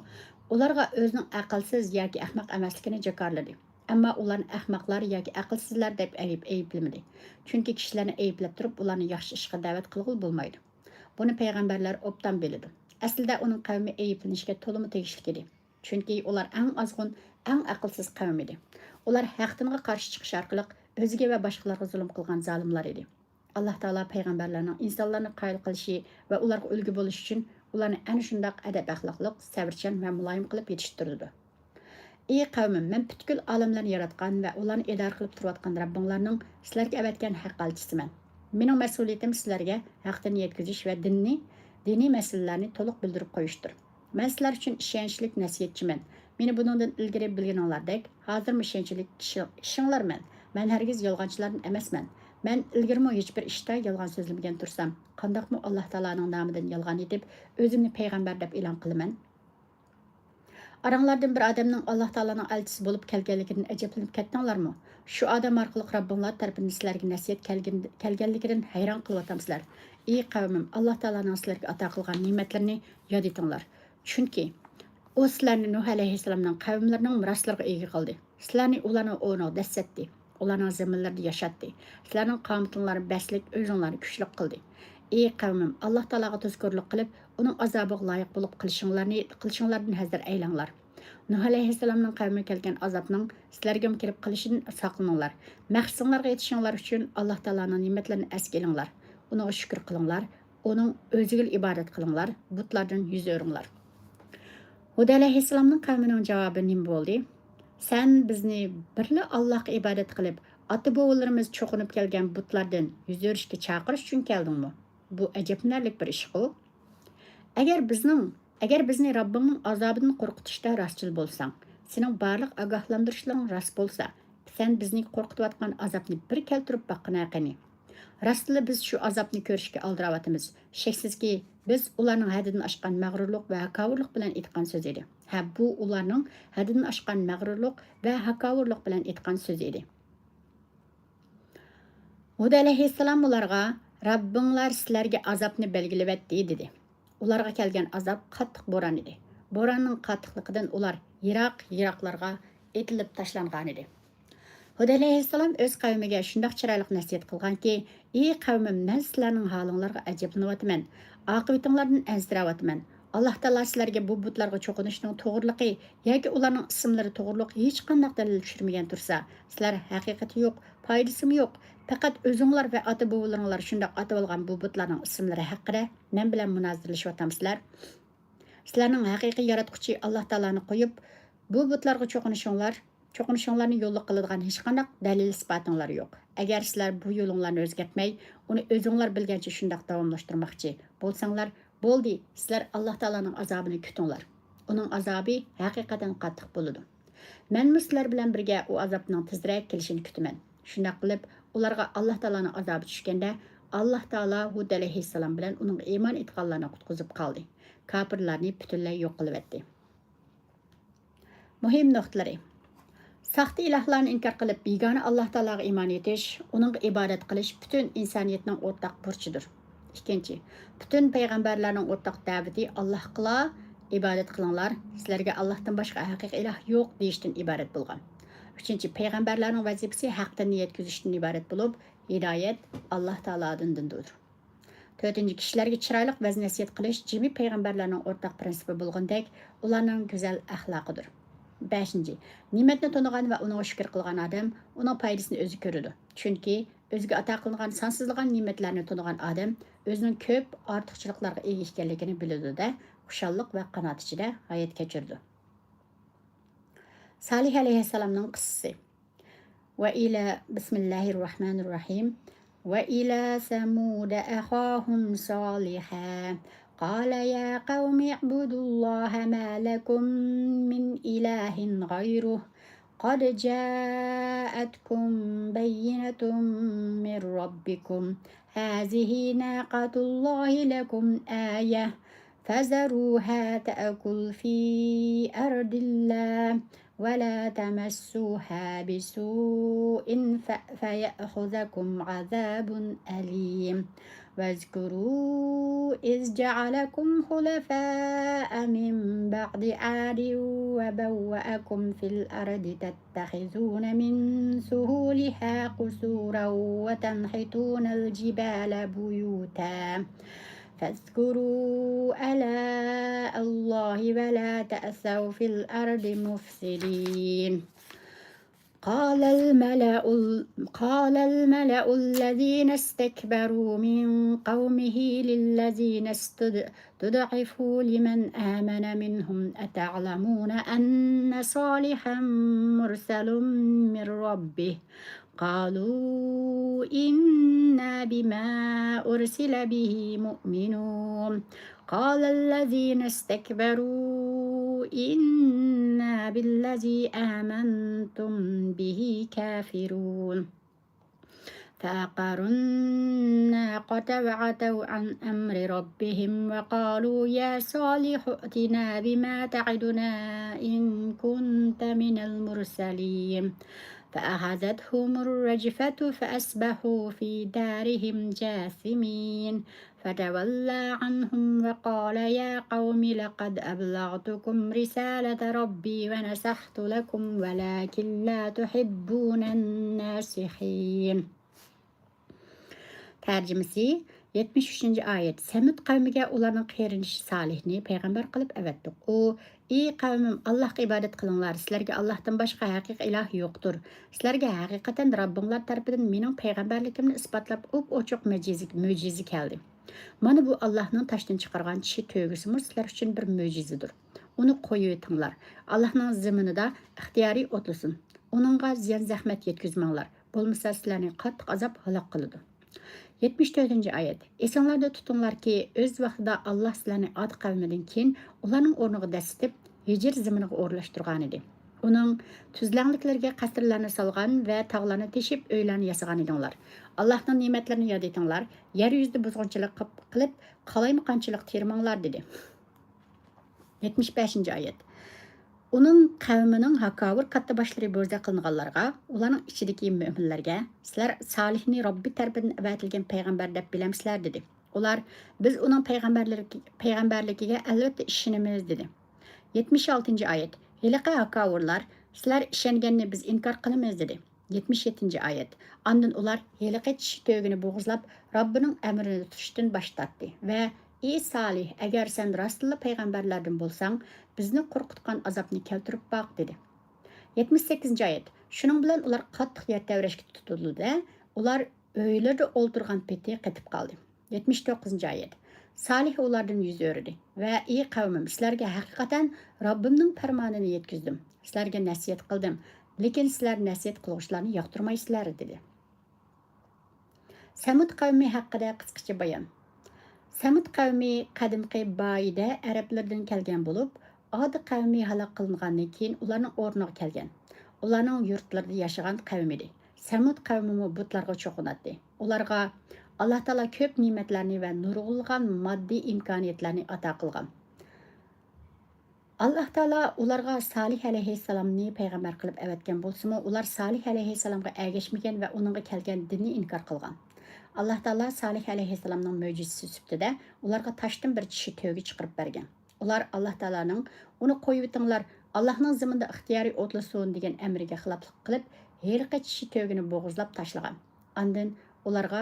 ularga o'zining aqlsiz yoki ahmoq emasligini jakorladi. Ammo ularni ahmoqlar yoki aqlsizlar deb ayblamadi. Chunki kishilarni ayblab turib, ularni yaxshi ishga da'vat qilg'il bo'lmaydi. Buni payg'ambarlar obdan biladi. Aslida uning qavmi ayblanishga to'liq tegishli edi. Chunki ular eng ozg'un, eng aqlsiz qavm edi. Ular haqdinga qarshi chiqish orqali o'ziga va boshqalarga zulm qilgan zolimlar edi. Alloh taolo payg'ambarlarning insonlarni qoyil qilishi va ularga ulgu bo'lish uchun ularni ana shundoq adab axloqliq, sabrchan va muloyim qilib yetishtirdi. Ey qavmim, men butkul olamlarni yaratgan va ularni idora qilib turayotgan Rabbinglarning sizlarga avatgan haq elchisiman. Mening mas'uliyatim sizlarga haqni yetkazish va diniy masalalarni to'liq bildirib qo'yishdir. Men sizlar uchun ishonchlik nasihatchiman. Meni bundan ilgari bilganinglardek, hozir ishonchlik kishinglarman. Men hargiz yolg'onchilardan emasman. Men ilgirmi hech bir ishda yolg'on so'zlamagan tursam, qandoqmi Alloh taolaning nomidan yolg'on etib, o'zimni payg'ambar deb e'lon qilaman. Aranglardan bir odamning Alloh taolaning elchisi bo'lib kelganligidan ajablanib ketdinglarmi? Shu odam orqali Rabbinglar tarafidan sizlarga nasihat kelganligidan hayron qilyapsizlar. Ey qavmim, Alloh taolaning sizlarga ato qilgan ne'matlarini yod etinglar. Chunki u sizlarni Nuh alayhissalomning qavmlarining miroslarga ega qildi. Sizlarni ularning o'rniga dastatdi. Ularning zaminlarida yashatdi. Sizlarning qomatinglarni baslik, o'zinglarni kuchli qildi. Ey qavmim, Alloh taolaga tuzkorlik qilib, uning azobiga loyiq bo'lib qilishinglardan hazar aylanglar. Nuh alayhissalomning qavmiga kelgan azobning sizlarga kelib qilishidan saqlaninglar. Maqsadinglarga yetishinglar uchun Alloh taolaning ne'matlarini esga olinglar. Uning shukr qilinglar, uning o'ziga ibodat qilinglar, butlardan yuz o'ringlar. Hud alayhissalomning qavmining javobi nima bo'ldi? Sen bizni birla Allohga ibodat qilib, ota-bobolarimiz cho'qinib kelgan butlardan yuz o'rishga chaqirish uchun keldingmi? Bu ajablanarli bir ish-ku. Agar bizni Rabbingning azobidan qo'rqitishda rostchil bo'lsang, sening barliq ogohlantirishing rost bo'lsa, sen bizni qo'rqitayotgan azobni bir keltirib boqqinaqani. Rostla biz shu azobni ko'rishga aldirayotimiz. Shaksizki, biz ularning haddidan oshgan mag'rurlik va hakovirlik bilan aytgan so'z edi. Bu ularning haddidan oshgan mag'rurlik va hakovirlik bilan aytgan so'z edi. Hud alayhissalom ularga Rabbinglar sizlarga azobni belgilayapti dedi. Ularga kelgan azob qattiq bo'ron edi. Bo'ronning qattiqligidan ular yiroqlarga etilib tashlangan edi. Hud alayhissalom o'z qavmiga shundoq chiroyli nasihat qilganki: "Ey qavmim, men sizlarning holinglarga ajablanyapman. Oqibatinglardan ansirayapman. Alloh taolo sizlarga bu butlarga cho'qinishning to'g'riligi yoki ularning ismlari to'g'riliq hech qanday dalil tushirmagan tursa, sizlar haqiqati yo'q, foydasi yo'q. Faqat o'zinglar va ota-bobolaringlar shundoq atab olgan bu butlarning ismlari haqida men bilan munozirlashyapsizlar. Sizlarning haqiqiy yaratquchi Alloh taoloni qo'yib, bu butlarga cho'qinishinglarni yo'lliq qiladigan hech qanday dalil isbotinglar yo'q. Agar sizlar bu yo'linglarni o'zgartmay, uni o'zinglar bilgancha shundoq davomlashtirmoqchi bo'lsanglar, bo'ldi, sizlar Alloh taolaning azobini kutinglar. Uning azobi haqiqatan qattiq bo'ladi. Men sizlar bilan birga u azobning tezroq kelishini kutaman. Shunday qilib, ularga Alloh taolaning azobi tushganda, Alloh taolo Hud alayhissalom bilan uning iymon etganlarni qutqizib qoldi. Kofirlarni butunlay yo'q qilib etdi. Muhim nuqtalari: saxta ilahlarni inkor qilib, begona Alloh taologa iymon etish, uning ibodat qilish butun insoniyatning o'rtaq burchidir. Ikkinchi, butun payg'ambarlarning o'rtaq da'vati Allohga ibodat qilinglar, sizlarga Allohdan boshqa haqiqiy iloh yo'q deyishdan iborat bo'lgan. 3. Payg'ambarlarning vazifasi haqdan yetkazishdan iborat bo'lib, hidoyat Alloh taolodandir. 4. Kishilarga chiroyli vaz nasihat qilish jami payg'ambarlarning o'rtaq prinsipi bo'lgandek, ularning go'zal axloqidir. 5. Ne'matni tonigan va unga shukr qilgan odam uning foydasini o'zi ko'radi. Chunki o'ziga ato qilingan sonsizlagan ne'matlarni tonigan odam o'zining ko'p ortiqchiliklarga ega ekanligini biladi-da, xushallik va qanoat ichida hayot kechirdi. Salih alayhissalomning qissasi. Va ila bismillahirrohmanirrohim. وإلى ثمود أخاهم صالحا قال يا قوم اعبدوا الله ما لكم من إله غيره قد جاءتكم بينة من ربكم هذه ناقة الله لكم آية فذروها تأكل في أرض الله ولا تمسوها بسوء فيأخذكم عذاب أليم واذكروا إذ جعلكم خلفاء من بعد عاد وبوأكم في الأرض تتخذون من سهولها قصورا وتنحتون الجبال بيوتا فاذكروا آلاء الله ولا تأسوا في الأرض مفسدين قال الملأ الذين استكبروا من قومه للذين استضعفوا لمن آمن منهم أتعلمون أن صالحا مرسل من ربه قالوا إنا بما أرسل به مؤمنون قال الذين استكبروا إنا بالذي آمنتم به كافرون فعقروا الناقة وعتوا عن أمر ربهم وقالوا يا صالح ائتنا بما تعدنا إن كنت من المرسلين فأخذتهم الرجفة فأصبحوا في دارهم جاثمين فتولى عنهم وقال يا قوم لقد أبلغتكم رسالة ربي ونصحت لكم ولكن لا تحبون الناصحين. Tərcümesi 73. ayet. Səmud qavmiga ularning qeyrindishi Salihni payg'ambar qilib avatdiq. U: "Ey qavmim, Allohga ibodat qilinglar. Sizlarga Allohdan boshqa haqiqiy iloh yo'qdir. Sizlarga haqiqatan Rabbinglar tarafidan mening payg'ambarligimni isbotlab ochiq mo'jiza keldi. Mana bu Allohning toshdan chiqargan tishi to'g'risimi sizlar uchun bir mo'jizadir. Uni qo'yib etinglar. Allohning zaminida ixtiyoriy o'tlasin. Uningga ziyon zahmat yetkazmanglar. Bo'lmasa sizlarni qattiq azob halok qiladi." 74. ayet. Esinglarda tutinglar ki o'z vaqtida Alloh sizlarni Ad qavmidan keyin ularning o'rniga dasitib Hijr zaminiga o'rlashtirgan edi. Uning tuzlanliklarga qasrlarni solgan va tog'larni teshib uylarni yasagan edinglar. Allohning ne'matlarini yod etinglar. Yer yuzida buzg'unchilik qilib qalaymaqanchilik termanglar dedi. 75. ayet. Onun qavmining hakavir katta boshlari bo'zda qilinganlarga, ularning ichidagi mo'minlarga, sizlar Salihni Robbi tarafidan avatilgan payg'ambar deb bilamsizlar dedi. Ular: "Biz uning payg'ambarligiga albatta ishonamiz" dedi. 76. ayet. Heliqi hakavirlar: "Sizlar ishonganni biz inkor qilamiz" dedi. 77. ayet. Ondan ular heliqi tishi to'gini bo'g'izlab, Robbining amrini tutishdan bosh tortdi va: "Ey Salih, agar sen rostli payg'ambarlardan bo'lsang, bizni qo'rqitgan azobni keltirib boq" dedi. 78. ayet. Shuning bilan ular qattiq yer tavrashga tutildi. Ular uylarda o'ltirgan peti qetib qoldi. 79. ayet. Salih ulardan yuz o'rdi va: "Ey qavmim, sizlarga haqiqatan Robbimning farmonini yetkazdim. Sizlarga nasihat qildim, lekin sizlar nasihat qiluvchilarni yoqtirmaysizlar" dedi. Samud qavmi haqida qisqacha bayon. Samud qavmi qadimgi boyida arablardan kelgan bo'lib, Ad qavmi halok qilingandan keyin ularning o'rniga kelgan. Ularning yurtlarida yashagan qavm edi. Samud qavmi butlarga cho'qinadi. Ularga Alloh taolo ko'p ne'matlarni va nurg'ulg'an moddiy imkoniyatlarni ato qilgan. Alloh taolo ularga Salih alayhissalomni payg'ambar qilib avatgan bo'lsa-mu, ular Salih alayhissalomga ergashmagan va uningga kelgan dinni inkor qilgan. Alloh taolo Salih alayhissalomning mo'jizasi sifatida ularga toshdan bir tishi to'gi chiqarib bergan. Ular Allah Taala'nın onu qo'yib etinglar, Allohning zimində ixtiyoriy o'tlasin degan amriga xiloflik qilib, her qechi tövgini bo'g'izlab tashlagan. Ondan ularga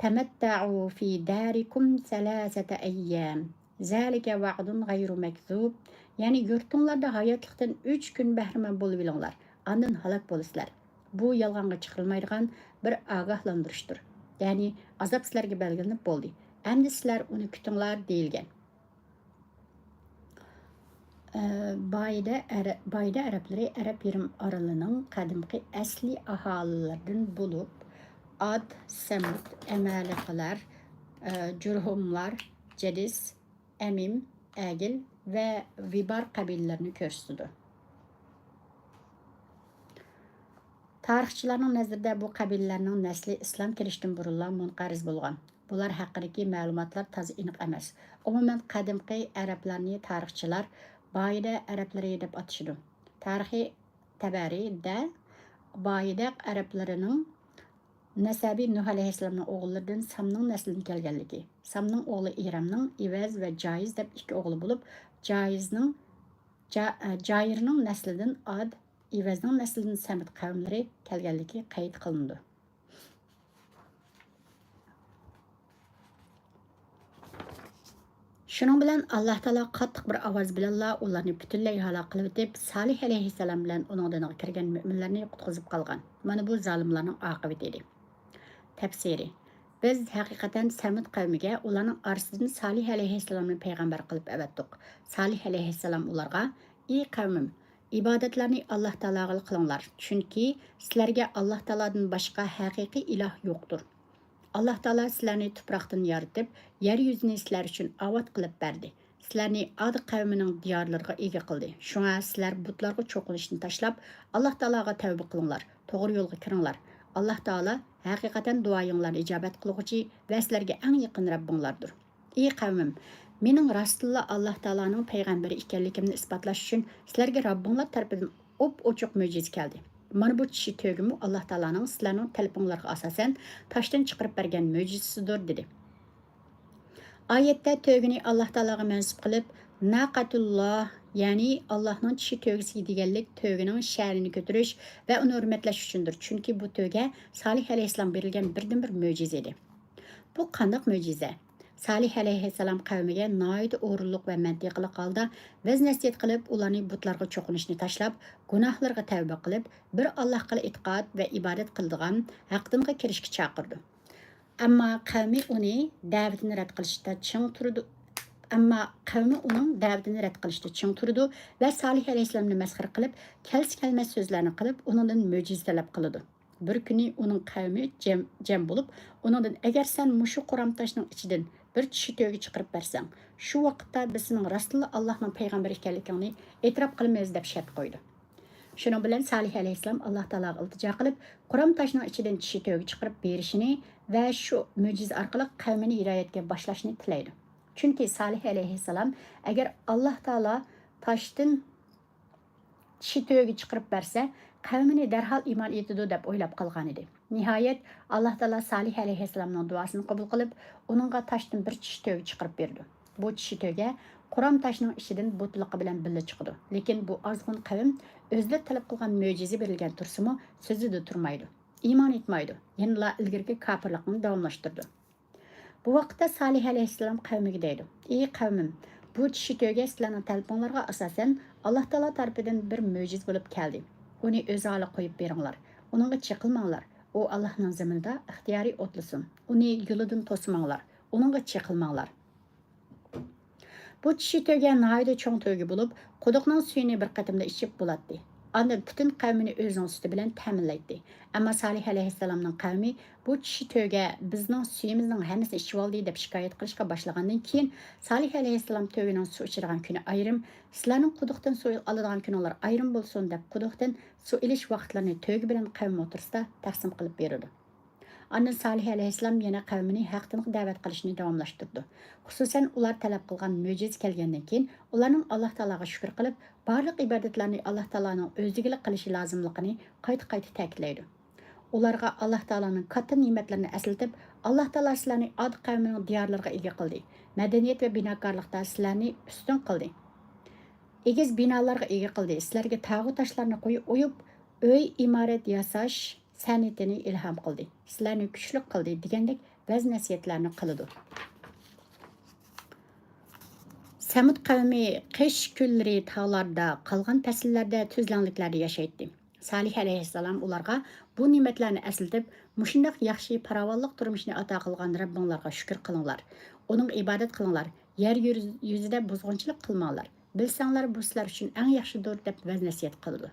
tamatta'u fi darikum salasata ayyam. Zalika va'dun g'ayru makzub. Ya'ni yurtinglarda hayotlikdan 3 kun bahramand bo'lib olinglar. Ondan halok bo'lasizlar. Bu yolg'onga chiqarilmaydigan bir ogohlantirishdir. Ya'ni azob sizlarga belgilanib bo'ldi. Endi sizlar uni kutinglar deyilgan. Bayda Arabları Arab yerim aralığının qadimki asli ahalilerden bulup Ad, Semud, Əməliqlər, Cürhumlar, Cedis, Əmim, Əgil və Vibar qəbillərini göstərdi. Tarixçilərin nəzərdə bu qəbillərin nəsli İslam kirişdən burunla munqariz bolğan. Bunlar haqqındakı məlumatlar tazı aniq emas. Umumən qədimki ərəblərini tarixçilər Bayda Ərəbləri deb atışıdı. Tarixi təbəridə Bayda Ərəblərinin Nəsəbi Nuh Aleyhisselamның oğullarından Samның nəslindən gəlgənligi. Samның oğlu İramның İvəz və Caiz deb 2 oğlu bulub, Cairның nəslindən Ad, İvəzning nəslindən Samid qavmləri gəlgənligi qeyd qılındı. Şunun bilan Allah Taala qattiq bir ovoz bilanla ularni butunlay halok qilib deb Salih alayhissalom bilan uning diniga kirgan mo'minlarni qutqizib qolgan. Mana bu zolimlarning oqibati edi. Təpsiri. Biz həqiqətən Səmud qavmiga ularning arasından Salih alayhissalomni payg'ambar qilib avatdik. Salih alayhissalom ularga: "Ey qavmim, ibodatlarni Alloh Taologa qilinglar, chunki sizlarga Alloh Taolodan boshqa haqiqiy iloh yo'qdir. Alloh Taolo sizlarni tuproqdan yaratib, yer yuzini sizlar uchun obod qilib berdi. Sizlarni Ad qavmining diyorlariga ega qildi. Shunga sizlar butlarga cho'qinishni tashlab, Alloh Taologa tavba qilinglar, to'g'ri yo'lga kiringlar. Alloh Taolo haqiqatan duoyinglarni ijobat qiluvchi va sizlarga eng yaqin Rabbinglardir. Ey qavmim, mening rostilla Alloh Taoloning payg'ambari ekanligimni isbotlash uchun sizlarga Rabbinglar tarafidan ochiq mo'jiza keldi. Mana bu kishi tөгümü Alloh Taoloning sizlarning talabinglarga asosan toshdan chiqarib bergan mo'jizasidir dedi. Oyatda tөгini Alloh Taologa mansub qilib, naqatulloh, ya'ni Allohning kishi tөгisi deganlik tөгінің sha'nini ko'tarish va uni hurmatlash uchundir. Chunki bu tөгə Salih alayhissalom berilgan birdan-bir mo'jiza edi. Bu qanday mo'jiza? Salih alayhissalom qavmiga noyat o'rinliq va mantiqli holda vaz-nasihat qilib, ularni butlarga cho'qinishni tashlab, gunohlarga tavba qilib, bir Allohga itoat va ibodat qiladigan haqdinga kirishga chaqirdi. Ammo qavmi uning da'vatini rad qilishda ching turdi va Salih alayhissalomni masxara qilib, kelmas so'zlarni qilib, uningdan mo'jiza talab qildi. Bir kuni uning qavmi jam bo'lib, uningdan agar sen mushu quramtoshning ichidan bir kishi tövgi chiqarib bersang, shu vaqtda biz sening rostilla Allohning payg'ambari ekanligingni e'tirof qilmaymiz deb shart qo'ydi. Shuning bilan Salih alayhissalom Alloh taologa iltijo qilib, quramtoshning ichidan kishi tövgi chiqarib berishini va shu mo'jiza orqali qavmini hidoyatga boshlashni tilaydi. Chunki Salih alayhissalom agar Alloh taolo toshdan kishi tövgi chiqarib bersa, qavmini darhol iymon etadi deb o'ylab qolgan edi. Nihoyat Alloh taolo Salih alayhissalomning duosini qabul qilib, uningga toshdan bir kishi tövgi chiqarib berdi. Bu kishi tövga Quram toshning ichidan butliqi bilan birga chiqdi. Lekin bu ozg'in qavm o'zlari talab qilgan mo'jiza berilgan tursimi, so'zida turmaydi. Iymon etmaydi. Yana ilgirki kofirlikni davomlashtirdi. Bu vaqtda Salih alayhissalom qavmiga deydi: "Ey qavmim, bu kishi tövga sizlarning talabinglarga asosan Alloh taolo tarafidan bir mo'jiza bo'lib keldi. Uni o'zingizga qo'yib beringlar. Uningga chiqilmanglar. O Allohning zaminida ixtiyoriy o'tlasin. Uni yo'lidan to'smanglar. Uningga chiqilmanglar." Bu kishi tövga noyda cho'ng tövgi bo'lib, quduqning suyini bir qatimda ichib bo'ladi. Ondan butun qavmini o'zining suti bilan ta'minlaydi. Ammo Salih alayhissalomning qavmi bu kishi tövga bizning suyimizning hammasini ichib oldi deb shikoyat qilishga boshlagandan keyin Salih alayhissalom tövgining suv ichirgan kuni ayrim, sizlarning quduqdan suv oladigan kunlar ayrim bo'lsin deb quduqdan suv ilish vaqtlarini tövgi bilan qavm o'tirsida taqsim qilib berdi. Ondan Salih alayhissalom yana qavmini haqdan da'vat qilishni davomlashtirdi. Xususan ular talab qilgan mo'jiza kelgandan keyin ularning Alloh taologa shukr qilib, barliq ibodatlarni Alloh taoloning o'ziga qilishi lozimligini qayta ta'kidlaydi. Ularga Allah Taala'nın katta nimetlerini eslatib, Allah Taala sizlarni ad qavmining diyorlariga ega qildi. Madaniyat va binokorlikda sizlarni ustun qildi. Egiz binolarga ega qildi. Sizlarga tog'u toshlarni qo'yib, uy imorat yasash san'atini ilhom qildi. Sizlarni kuchli qildi degandek vaz nasihatlarni qiladi. Samud qavmi qish kunlari tog'larda, qolgan fasllarda tuzlanliklarda yashaydi. Salih alayhissalom ularga bu ne'matlarni eslatib, mushundaq yaxshi farovonlik turmushni ato qilgan Rabbinglarga shukr qilinglar. Uning ibodat qilinglar. Yer yuzida buzg'unchilik qilmanglar. Bilsanglar bu sizlar uchun eng yaxshidir deb vaz nasihat qildi.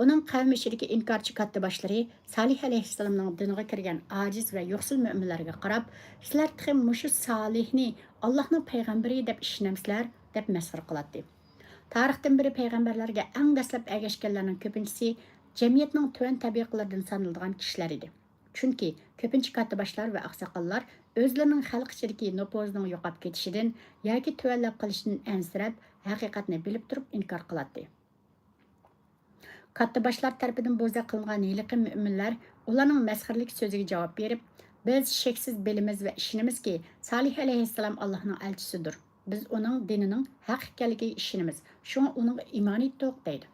Onun qavmi ichidagi inkorchi katta boshlari Salih alayhissalomning diniga kirgan ojiz va yo'qsil mo'minlarga qarab, sizlar ham mushu Salihni Allohning payg'ambari deb ishonamsizlar deb masxara qiladi. Tarixdan beri payg'ambarlarga eng dastlab ergashganlarning ko'pinchisi jamiyatning tuvan tabiqalaridan sanaladigan kishilar edi. Chunki ko'pincha katta boshlar va oqsoqollar o'zlarining xalq ichidagi nupuzning yo'qolib ketishidan yoki tuvanlab qolishidan ansirab, haqiqatni bilib turib inkor qiladi. Katta boshlar tarafidan bo'za qilingan hiliqi mo'minlar ularning masxaralik so'ziga javob berib, biz sheksiz bilamiz va ishonamizki, Salih alayhissalom Allohning elchisidir. Biz uning dinining haq ekanligiga ishonamiz. Shunga uning iymon etdik deydi.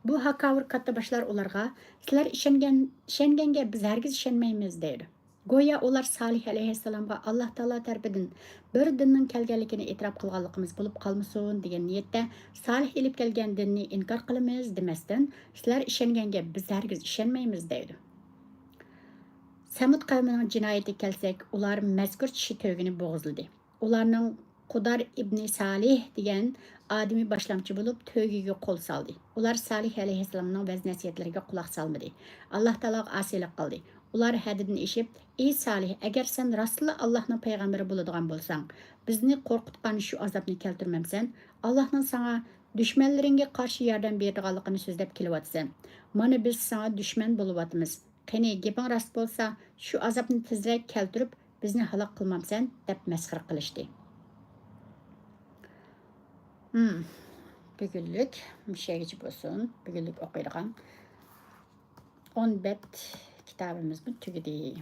Bu hakavur katta boshlar ularga, sizlar ishonganga biz hargiz ishonmaymiz deydi. Go'yo ular Salih alayhissalomga Alloh taolo tarafidan bir dinning kelganligini e'tirof qilganligimiz bo'lib qolmasin degan niyatda Salih ilib kelgan dinni inkor qilamiz demasdan, sizlar ishonganga biz hargiz ishonmaymiz deydi. Samud qavmining jinoyatiga kelsak, ular mazkur kishi tövgini bo'g'izladi. Ularning Qudar ibn Salih degan odami boshlamchi bo'lib tövgiga qo'l soldi. Ular Salih alayhissalomning vaz nasihatlariga quloq solmadi. Alloh taolo asilik qildi. Ular haddidan eshib, "Ey Salih, agar sen rostla Allohning payg'ambari bo'ladigan bo'lsang, bizni qo'rqitgan shu azobni keltirmamsan, Allohning sana dushmanlaringga qarshi yordam beradiganligini so'zlab kelyapsan. Mana biz sana dushman bo'lyapmiz. Qani, gaping rost bo'lsa, shu azobni tezroq keltirib, bizni halok qilmamsan?" deb masxara qilishdi. Bugunlik müşahici bo'lsin. Bugunlik o'qiydigan 10 bet kitabımız bu tugadi.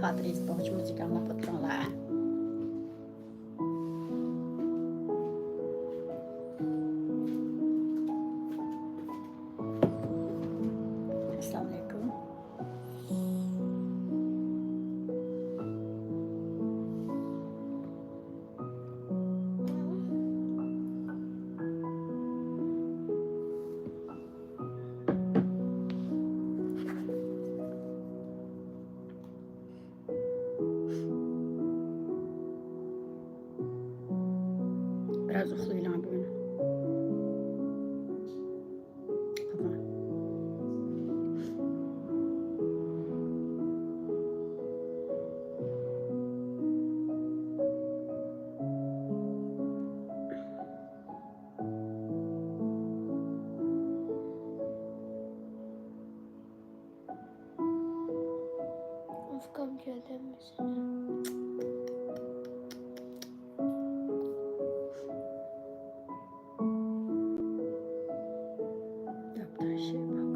Xatirəsi boğucu musiqamla patronlar. Assalamu alaikum. Biraz uxlayıram bugün. Tamam. çıkam geldim mesela. Yaptığı şeye bak.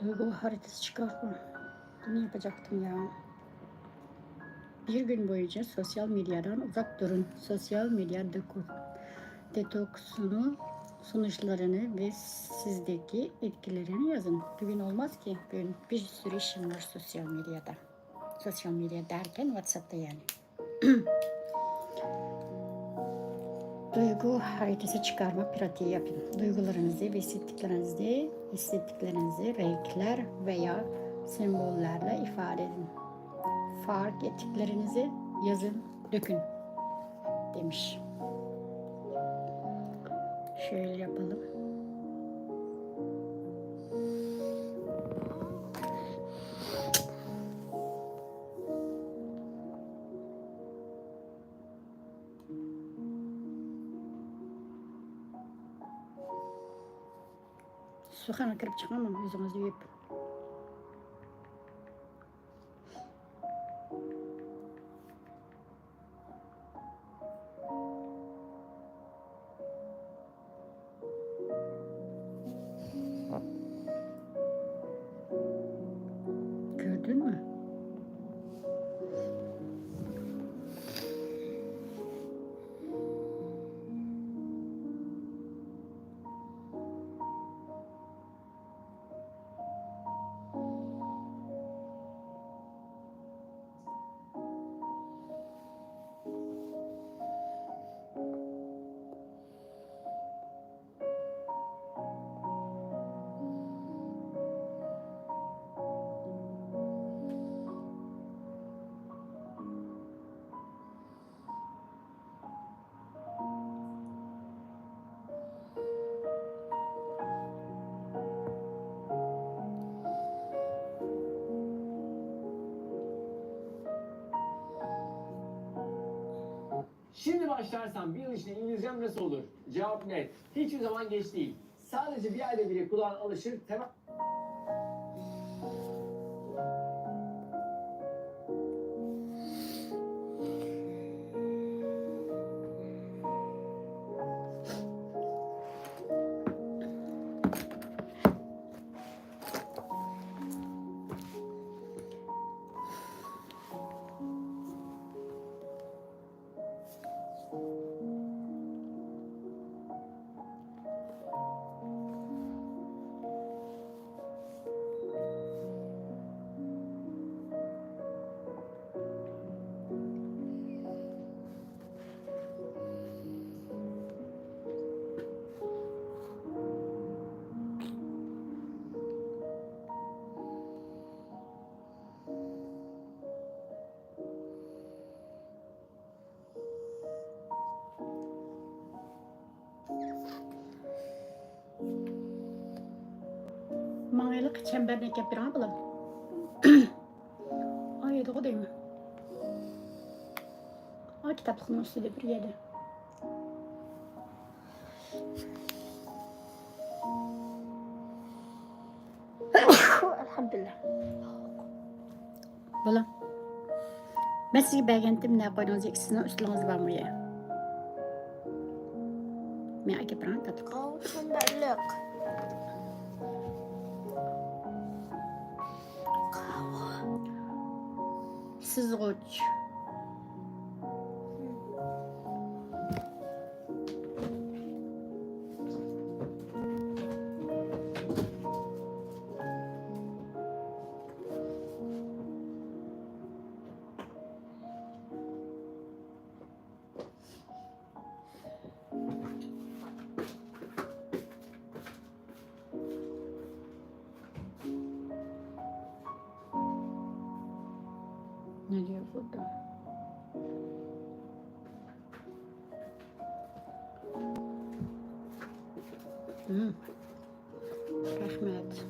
Duygu haritası çıkartma. Bunu yapacaktım ya. Bir gün boyunca sosyal medyadan uzak durun. Sosyal medya detoksunu, sonuçlarını ve sizdeki etkilerini yazın. Bugün olmaz ki. Bugün bir sürü işim var sosyal medyada. Sosyal medya derken WhatsApp'ta yani. Duygu haritası çıkarma pratiği yapın. Duygularınızı ve hissettiklerinizi renkler veya sembollerle ifade edin. Fark ettiklerinizi yazın, dökün demiş. Şöyle yapalım. Suxana kırıp çıkamam, yüzünüzü yiyip. Gördün mü? Şimdi başlarsam bir yıl içinde İngilizcem nasıl olur? Cevap net. Hiçbir zaman geç değil. Sadece bir ayda bile kulağın alışır. Temel... Mağaylık çemberine keptiren bulam. Ay yedi o değil mi? Ay kitaplıkın üstüde bir yedi. Alhamdulillah. Bola. Ben sizge bergendim ne koydunuz ikisini üstünüz var mı ya? Men aka bilan tatlı. Alhamdulillah. Sızgıç. Ne diyor burada? Rahmet.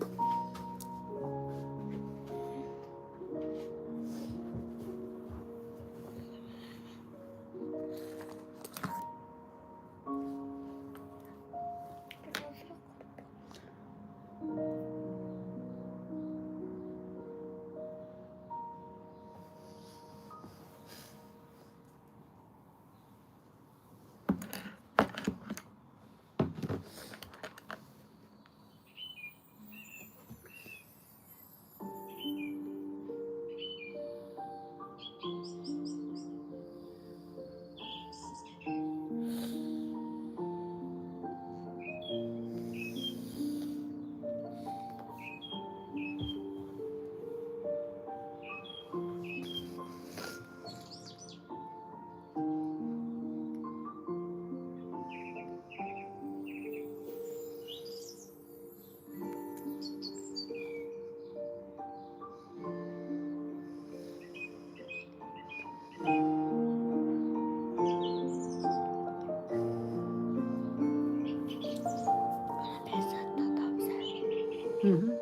Hı hı.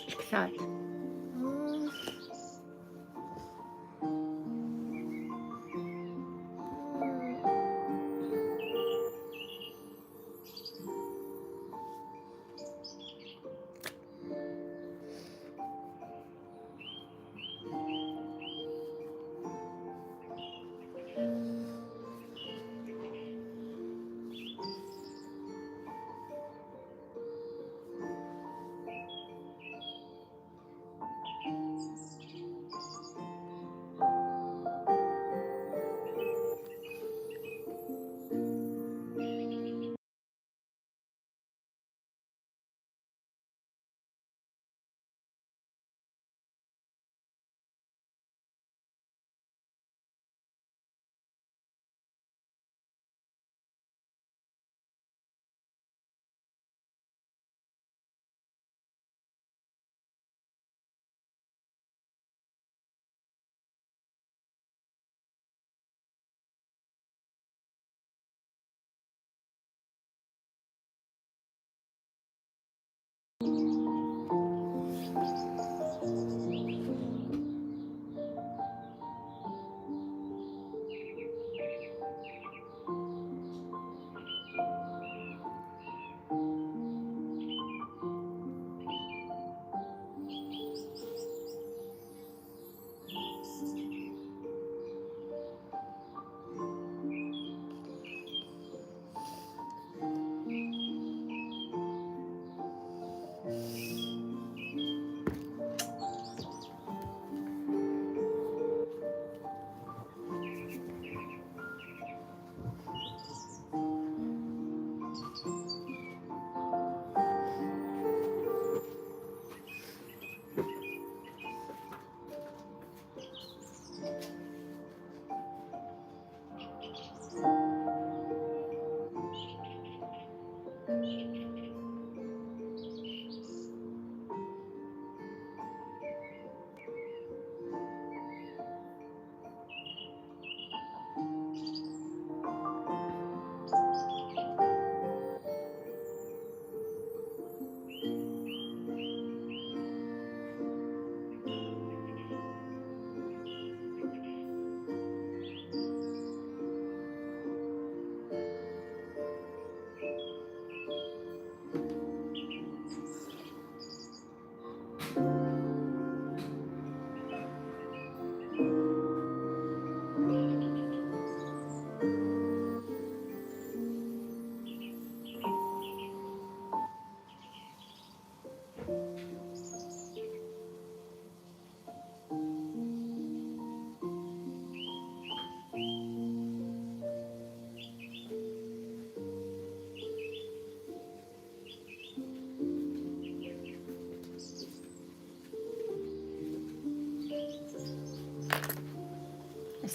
2 saat.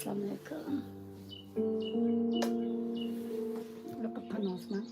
Assalamualaikum. Bakıp kanalsın.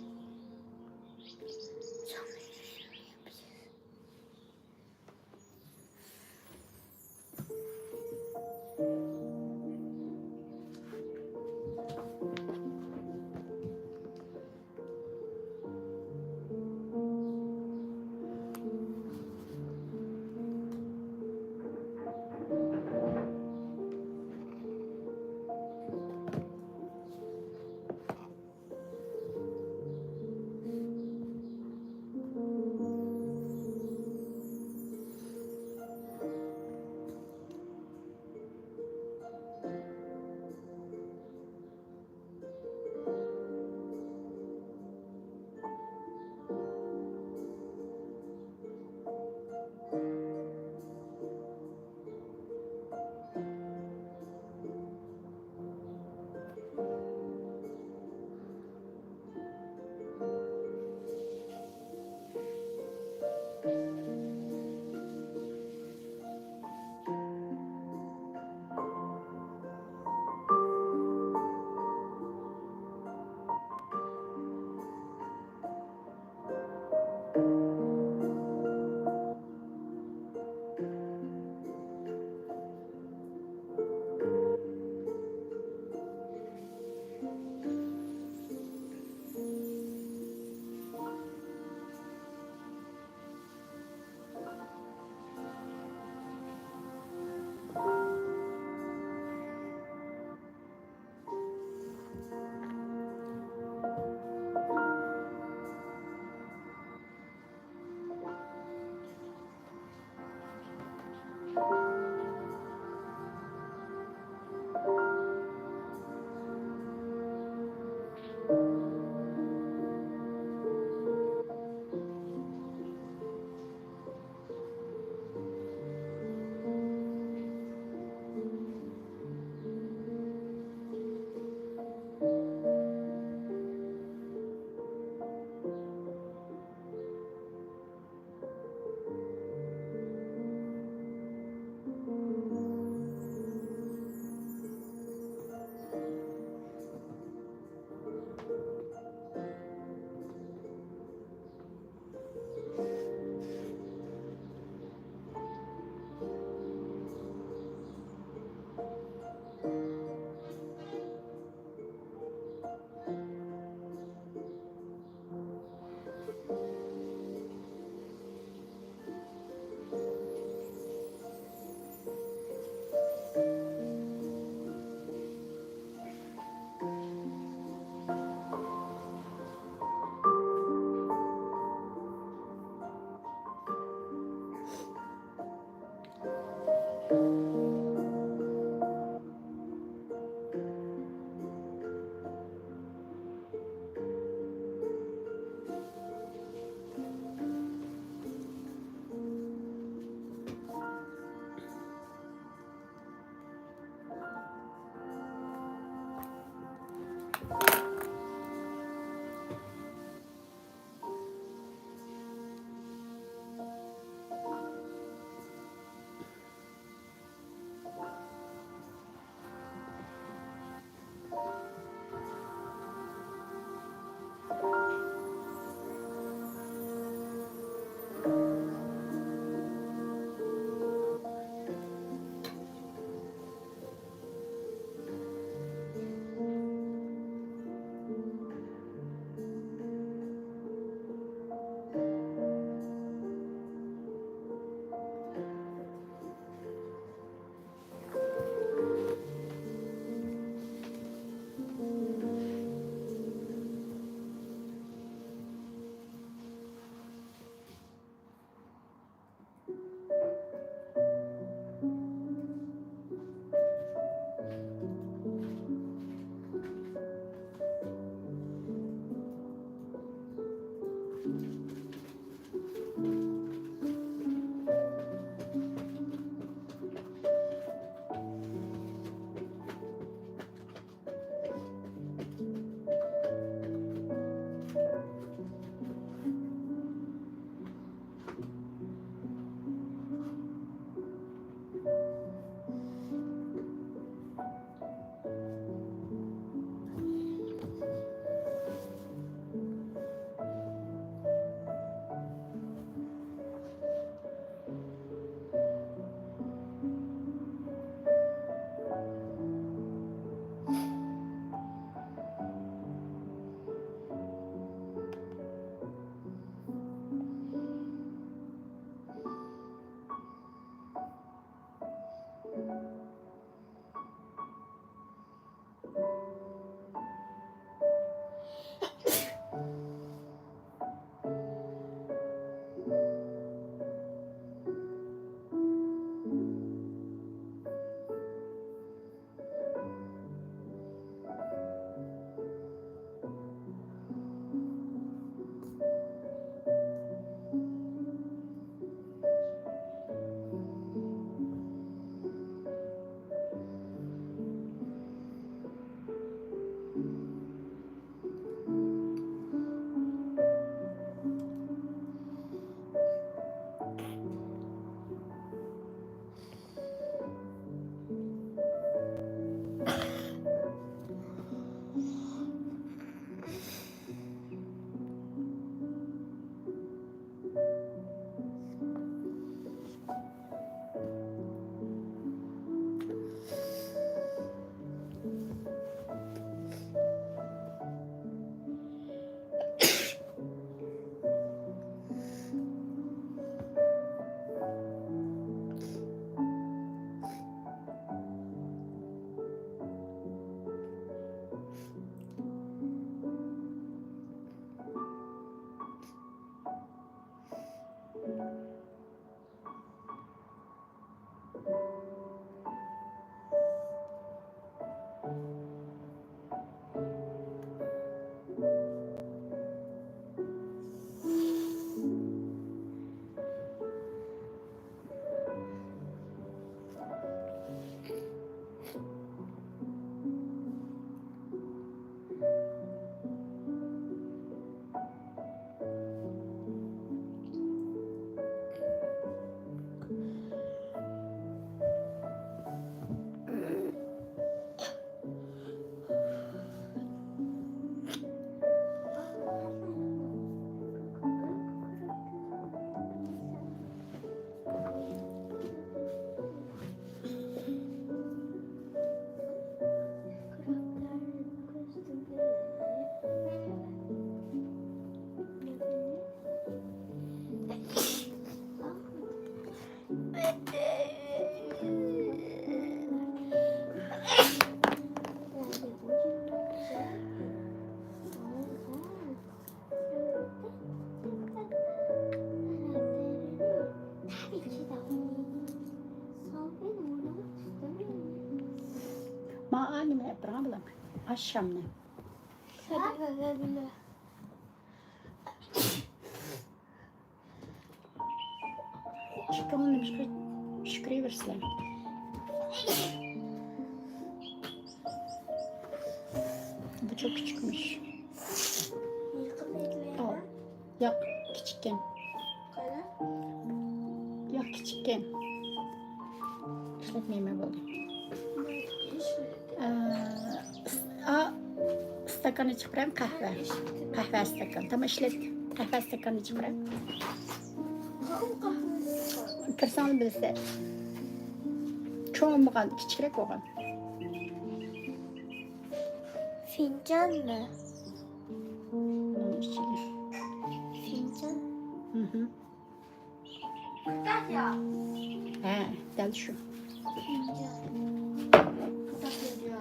Ma nima yapıram bulam? Akşamni. Hadi verebilir. Şükürün bir şükür versin. Bu çok küçükmüş. Yıkıp ekleyelim. Al. Yok küçükken. Kara. Yok küçükken. İşletmeyeme oldu. Stakanı çıkarayım kahve. Kahve stakan. Tamam işlet. Kahve stakanı çıkarayım. Kırsanı bilse. Çoğun muğan, küçükrek oğan. Fincan mı? Onun içine. Fincan. Hı. Ya. He, del şu. Fincan. Kutak yazıyor.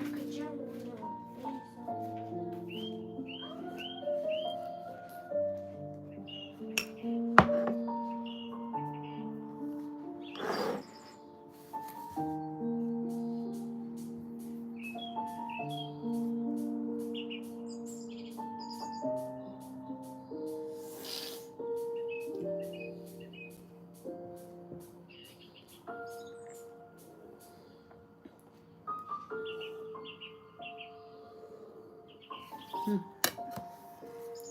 Yakacağım bunu.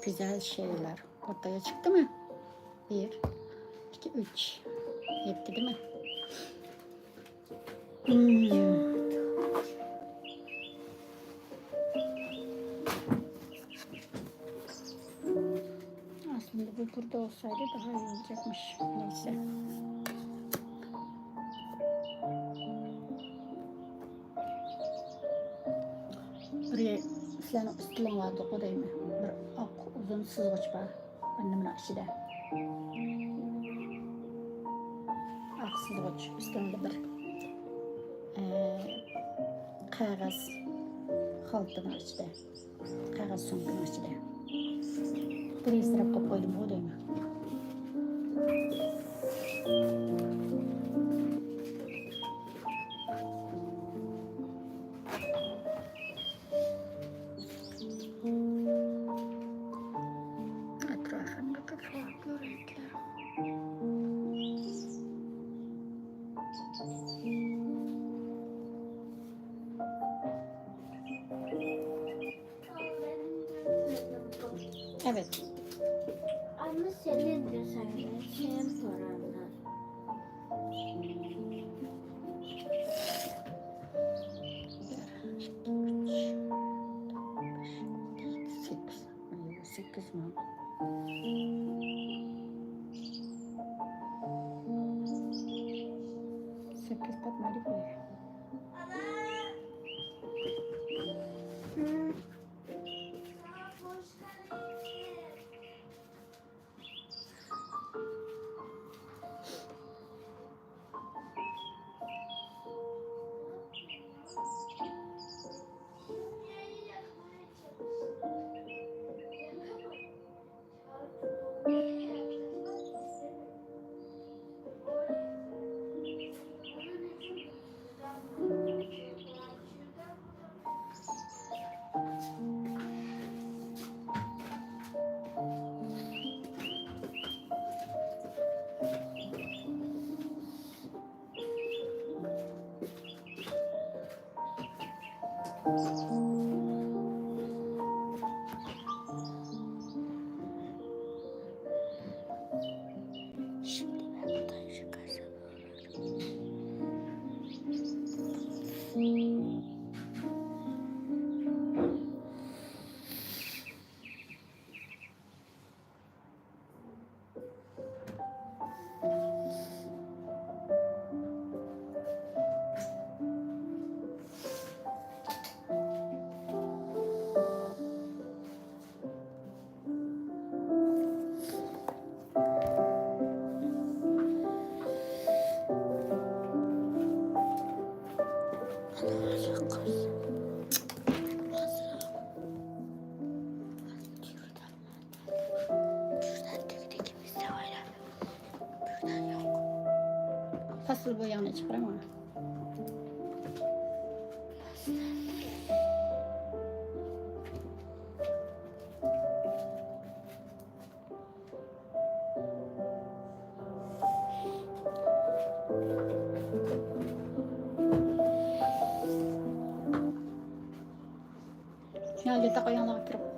Güzel şeyler. Ortaya çıktı mı? 1, 2, 3. Yetti değil mi? Aslında bu burada olsaydı daha iyi olacakmış. Neyse. Buraya sizlerin üstüne vardı o değil mi? Bir ak uzun sızgıç var. Annemin içinde. Ak sızgıç. Üstünde bir kağıt haltının içinde. Kağıt sonkunun içinde. Buraya sırap koydum o değil mi? Etrafındaki farklı renkler. Evet. Ama senin de sen senin paranla. Sekiz mi? Sekiz patmadı bu. Şimdi ben buradan şu kasabı alırım. Pastel boyağını çıkarım ha. Finalde de koyanlığa kırıp.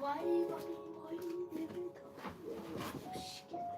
Vay vay vay. Demek hoş geldin.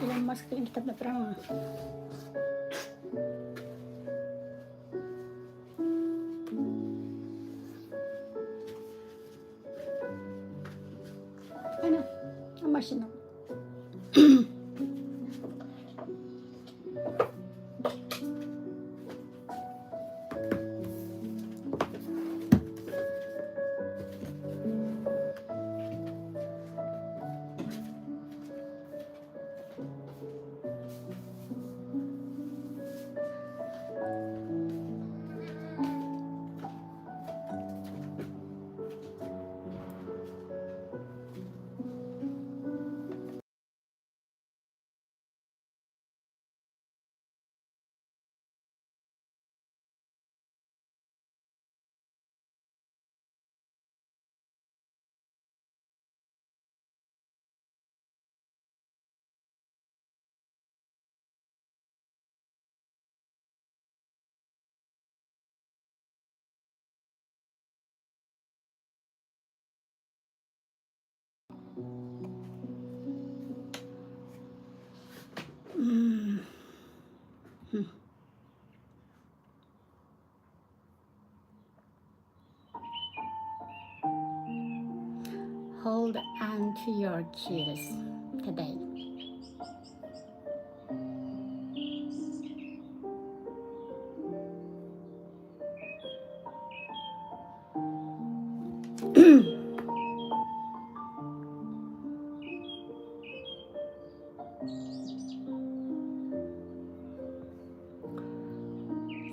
Elon Musk degan kitobni o'qiraman. Ana, mashina. hold on to your kids today.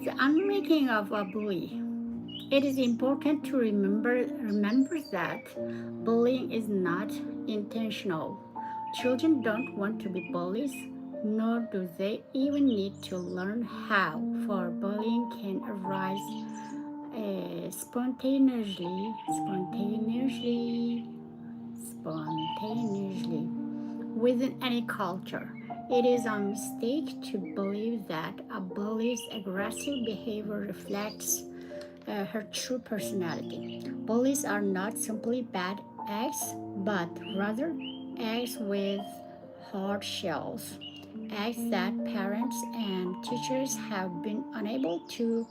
The unmaking of a bully. It is important to remember that bullying is not intentional. Children don't want to be bullies, nor do they even need to learn how, for bullying can arise spontaneously within any culture. It is a mistake to believe that a bully's aggressive behavior reflects her true personality. Bullies are not simply bad eggs, but rather eggs with hard shells, eggs that parents and teachers have been unable to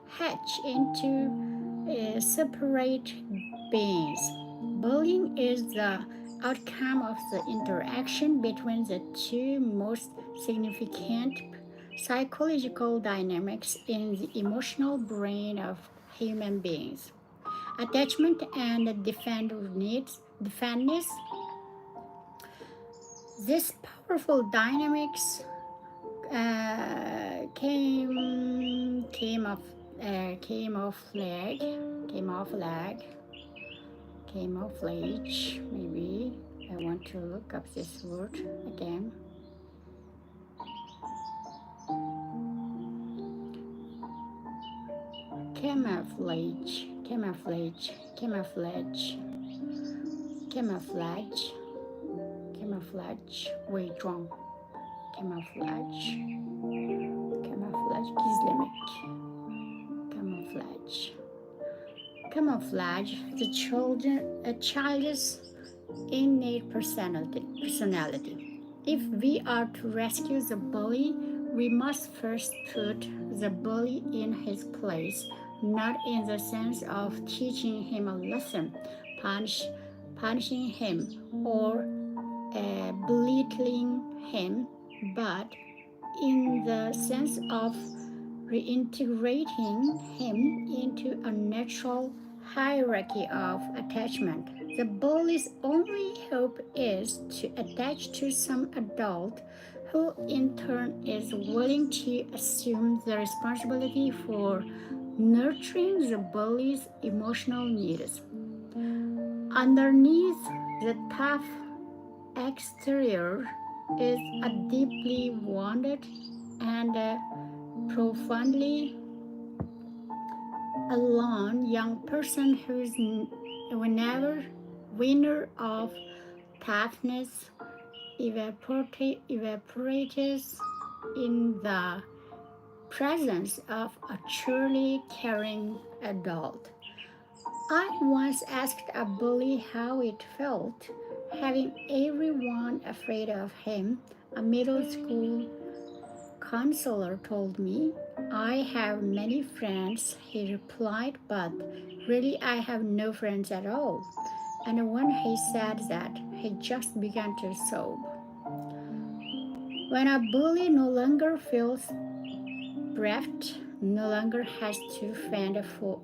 hatch into separate beings. Bullying is the outcome of the interaction between the two most significant psychological dynamics in the emotional brain of human beings: attachment and defensiveness. This powerful dynamics camouflage. Maybe I want to look up this word again. Camouflage. Wait, wrong. Camouflage. Gizlemek. Camouflage a child's innate personality. If we are to rescue the bully, we must first put the bully in his place, not in the sense of teaching him a lesson, punishing him, or belittling him, but in the sense of reintegrating him into a natural hierarchy of attachment. The bully's only hope is to attach to some adult who in turn is willing to assume the responsibility for nurturing the bully's emotional needs. Underneath the tough exterior is a deeply wounded and profoundly alone young person whose winner of toughness evaporates in the presence of a truly caring adult. I once asked a bully how it felt having everyone afraid of him. A middle school counselor told me, "I have many friends," he replied, "but really I have no friends at all." And when he said that, he just began to sob. When a bully no longer feels bereft, no longer has to fend for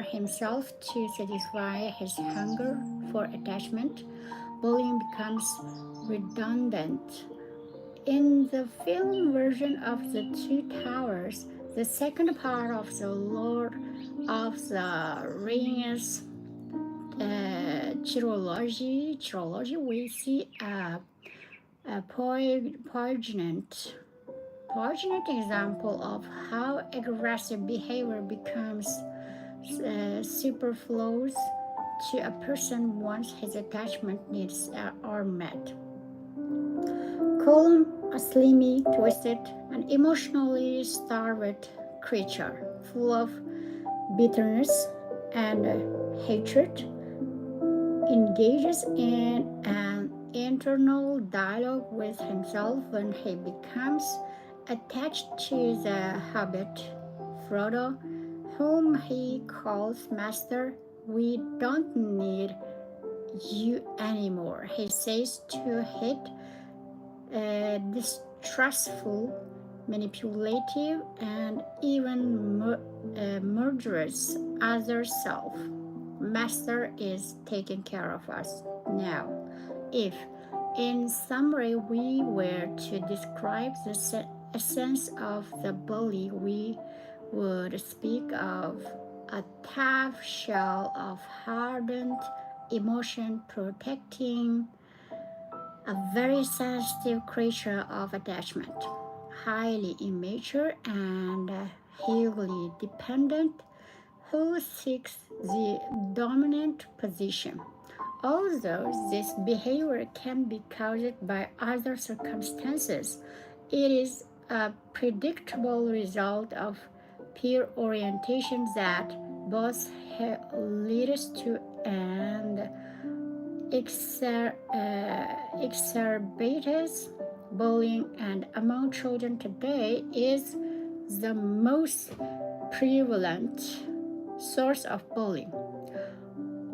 himself to satisfy his hunger for attachment, bullying becomes redundant. In the film version of The Two Towers, the second part of the Lord of the Rings trilogy, we see a poignant example of how aggressive behavior becomes superfluous to a person once his attachment needs are met. Colum, a slimy, twisted, and emotionally starved creature, full of bitterness and hatred, engages in an internal dialogue with himself when he becomes attached to the hobbit, Frodo, whom he calls master. We don't need you anymore. He says to hate distrustful, manipulative, and even murderous other self. Master is taking care of us now. If, in summary, we were to describe the essence of the bully, we would speak of a tough shell of hardened emotion protecting a very sensitive creature of attachment, highly immature and heavily dependent, who seeks the dominant position. Although this behavior can be caused by other circumstances, it is a predictable result of peer orientation that both leads to and exacerbates bullying, and among children today is the most prevalent source of bullying.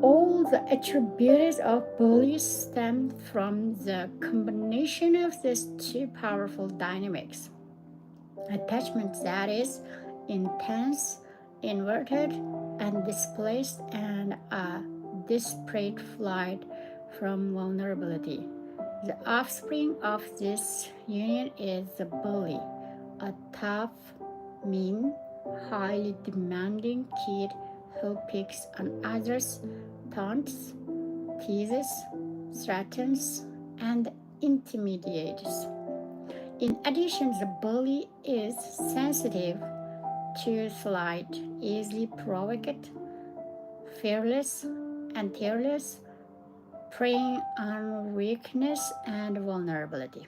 All the attributes of bullies stem from the combination of these two powerful dynamics. Attachment that is intense, inverted, and displaced, and a desperate flight from vulnerability. The offspring of this union is the bully, a tough, mean, highly demanding kid who picks on others, taunts, teases, threatens, and intimidates. In addition, the bully is sensitive to slight, easily provoked, fearless, and tearless, preying on weakness and vulnerability.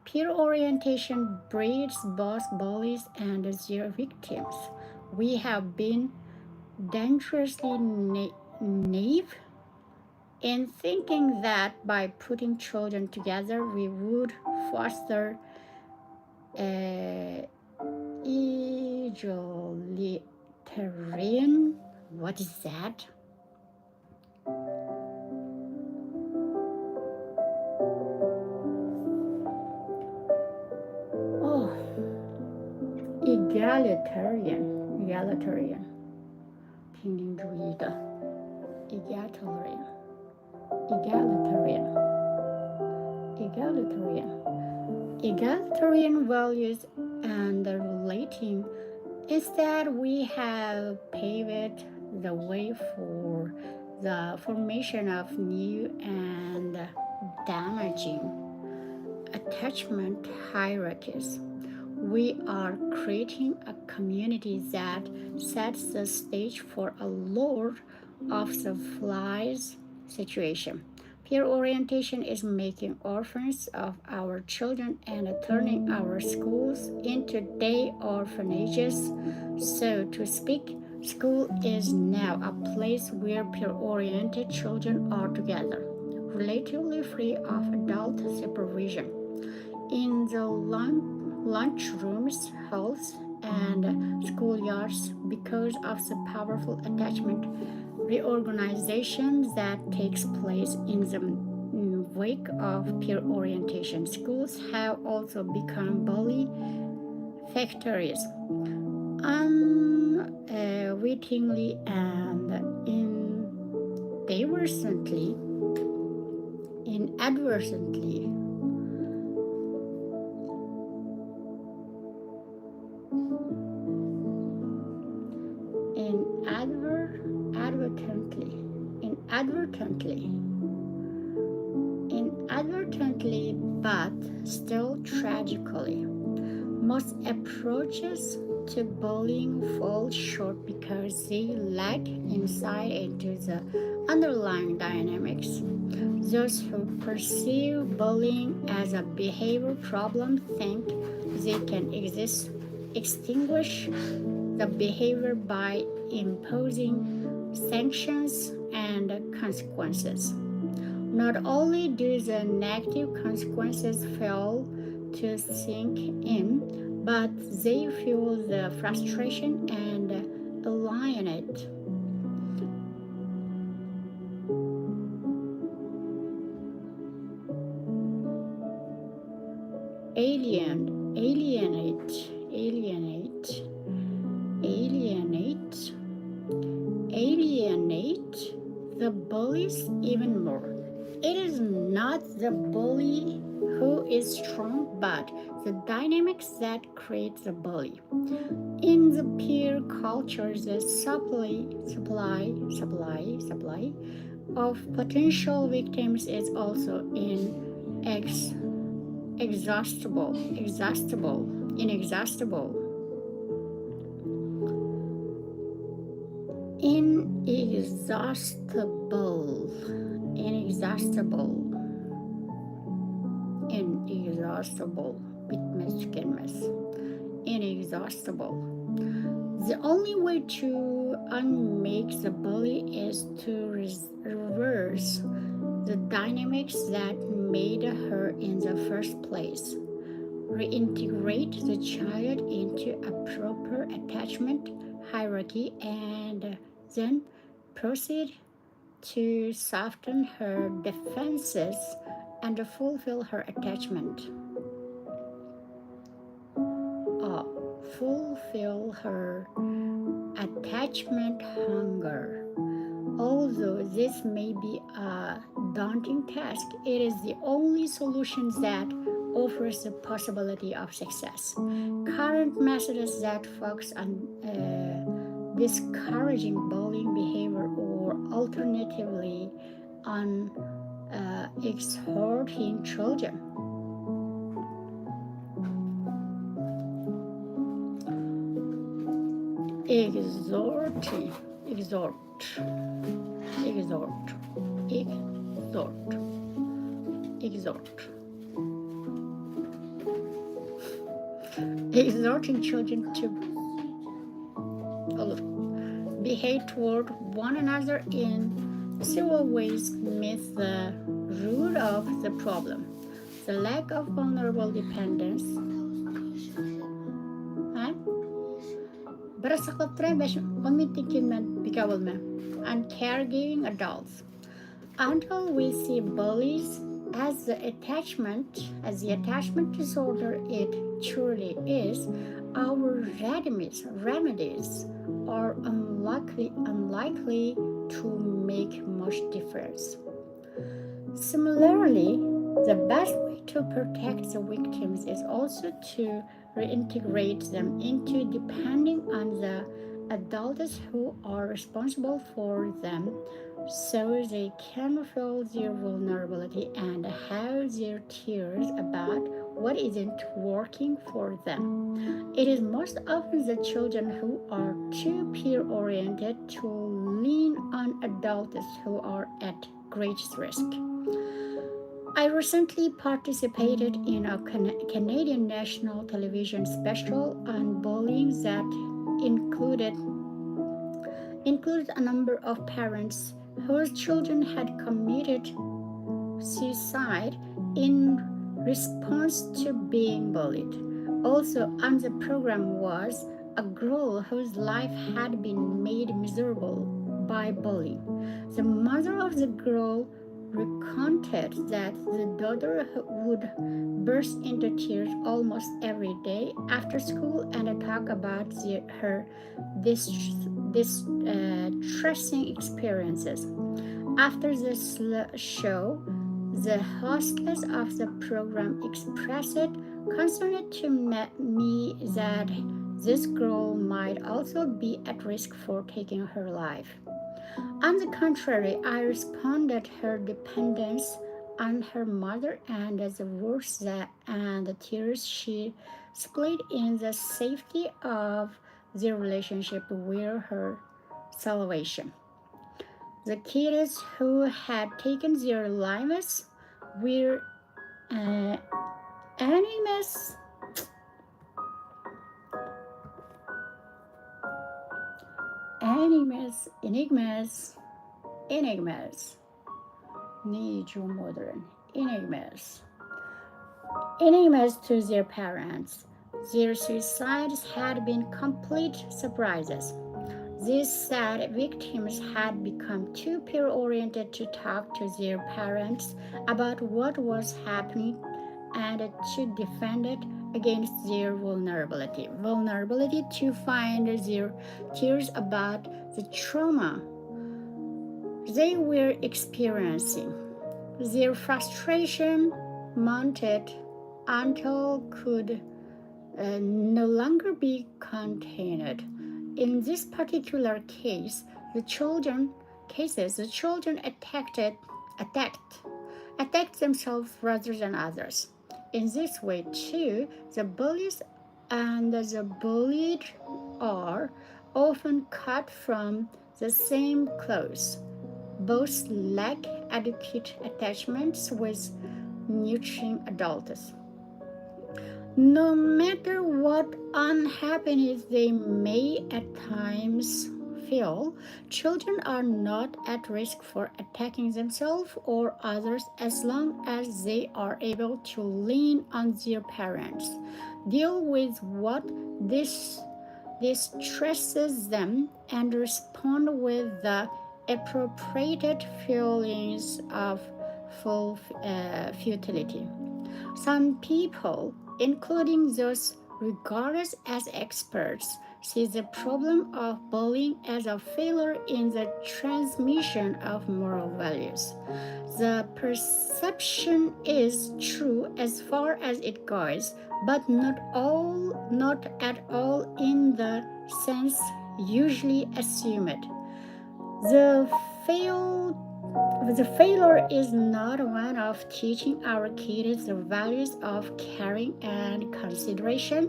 Peer orientation breeds both bullies and their victims. We have been dangerously naive in thinking that by putting children together we would foster egalitarian. What is that? Oh, egalitarian. 평등주의다. Egalitarian values and relating is that we have paved the way for the formation of new and damaging attachment hierarchies. We are creating a community that sets the stage for a Lord of the Flies situation. Peer orientation is making orphans of our children and turning our schools into day orphanages. So to speak, school is now a place where peer-oriented children are together, relatively free of adult supervision. In the lunchrooms, halls, and schoolyards, because of the powerful attachment reorganization that takes place in the wake of peer orientation, schools have also become bully factories. Unwittingly and inadvertently, but still tragically, most approaches to bullying fall short because they lack insight into the underlying dynamics. Those who perceive bullying as a behavior problem think they can extinguish the behavior by imposing sanctions and consequences. Not only do the negative consequences fail to sink in, but they fuel the frustration and alienate alienate the bullies even more. It is not the bully who is strong, but the dynamics that create the bully. In the peer culture, the supply of potential victims is also inexhaustible. Bitmez, tükenmez. Inexhaustible. The only way to unmake the bully is to reverse the dynamics that made her in the first place. Reintegrate the child into a proper attachment hierarchy and then proceed to soften her defenses and fulfill her attachment. Fulfill her attachment hunger. Although this may be a daunting task, it is the only solution that offers the possibility of success. Current methods that focus on discouraging bullying behavior or alternatively on exhorting children. Exhort. Exhorting children to behave toward one another in civil ways meets the root of the problem. The lack of vulnerable dependence. And caregiving adults. Until we see bullies as the attachment disorder it truly is, our remedies are unlikely to make much difference. Similarly, the best way to protect the victims is also to reintegrate them into depending on the adults who are responsible for them so they can feel their vulnerability and have their tears about what isn't working for them. It is most often the children who are too peer-oriented to lean on adults who are at greatest risk. I recently participated in a Canadian national television special on bullying that included a number of parents whose children had committed suicide in response to being bullied. Also on the program was a girl whose life had been made miserable by bullying. The mother of the girl recounted that the daughter would burst into tears almost every day after school and talk about her distressing experiences. After the show, the hostess of the program expressed concern to me that this girl might also be at risk for taking her life. On the contrary, I responded her dependence on her mother and the words and the tears she split in the safety of their relationship were her salvation. The kids who had taken their lives were enemies. Enigmas to their parents. Their suicides had been complete surprises. These sad victims had become too peer-oriented to talk to their parents about what was happening, and to defend it against their vulnerability. Vulnerability to find their tears about the trauma they were experiencing. Their frustration mounted until could no longer be contained. In this particular case, the children attacked themselves rather than others. In this way, too, the bullies and the bullied are often cut from the same cloth. Both lack adequate attachments with nurturing adults. No matter what unhappiness they may at times feel, children are not at risk for attacking themselves or others as long as they are able to lean on their parents, deal with what distresses them, and respond with the appropriate feelings of futility. Some people, including those regarded as experts, see the problem of bullying as a failure in the transmission of moral values. The perception is true as far as it goes, but not at all in the sense usually assumed. The failure is not one of teaching our kids the values of caring and consideration.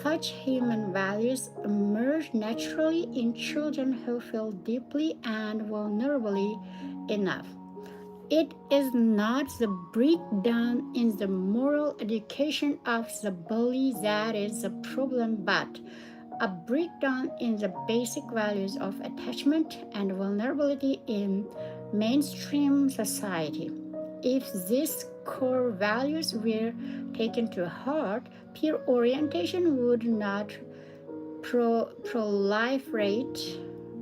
Such human values emerge naturally in children who feel deeply and vulnerably enough. It is not the breakdown in the moral education of the bully that is the problem, but a breakdown in the basic values of attachment and vulnerability in mainstream society. If these core values were taken to heart, peer orientation would not proliferate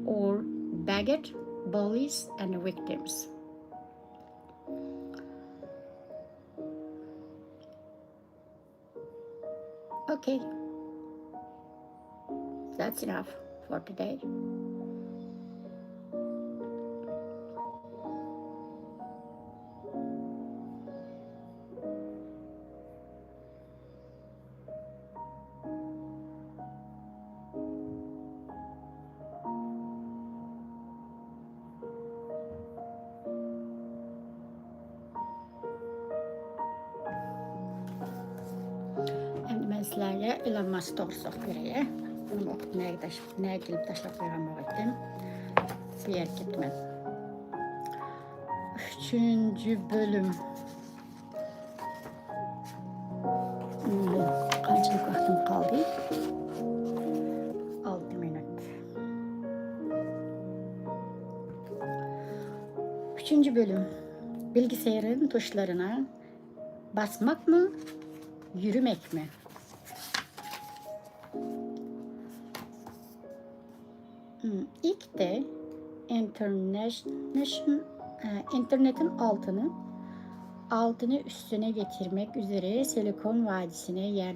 or beget bullies and victims. Okay, that's enough for today. Sizlərə Elon Musk doğrusu verəyək. Bunu oxuyub nəyə gəlib daşlaq qoyğanmaq etdim. Siyer getmən. 3-cü bölüm. Qançılıq vaxtım qaldı? 6 minut. 3-cü bölüm. Bilgisayarın tuşlarına basmak mı, yürümek mi? İlk de internetin altını üstüne getirmek üzere Silikon Vadisi'ne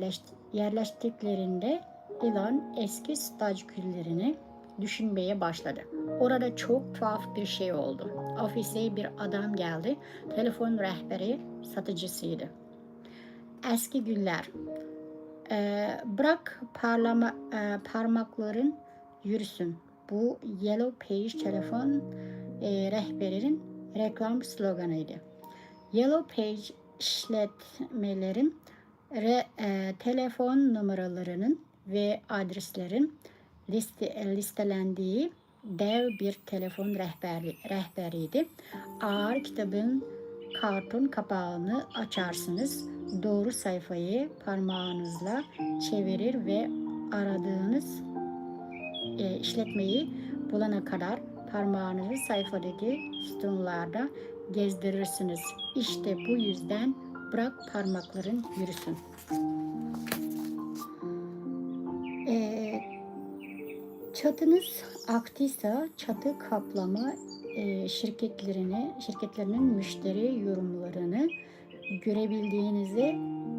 yerleştiklerinde Elon eski staj günlerini düşünmeye başladı. Orada çok tuhaf bir şey oldu. Ofise bir adam geldi. Telefon rehberi satıcısıydı. Eski günler. Bırak parmakların yürüsün. Bu Yellow Page telefon rehberinin reklam sloganıydı. Yellow Page işletmelerin telefon numaralarının ve adreslerin listelendiği dev bir telefon rehberiydi. Ağır kitabın karton kapağını açarsınız. Doğru sayfayı parmağınızla çevirir ve aradığınız işletmeyi bulana kadar parmağınızı sayfadaki sütunlarda gezdirirsiniz. İşte bu yüzden bırak parmakların yürüsün. Çatınız aktıysa çatı kaplama şirketlerinin müşteri yorumlarını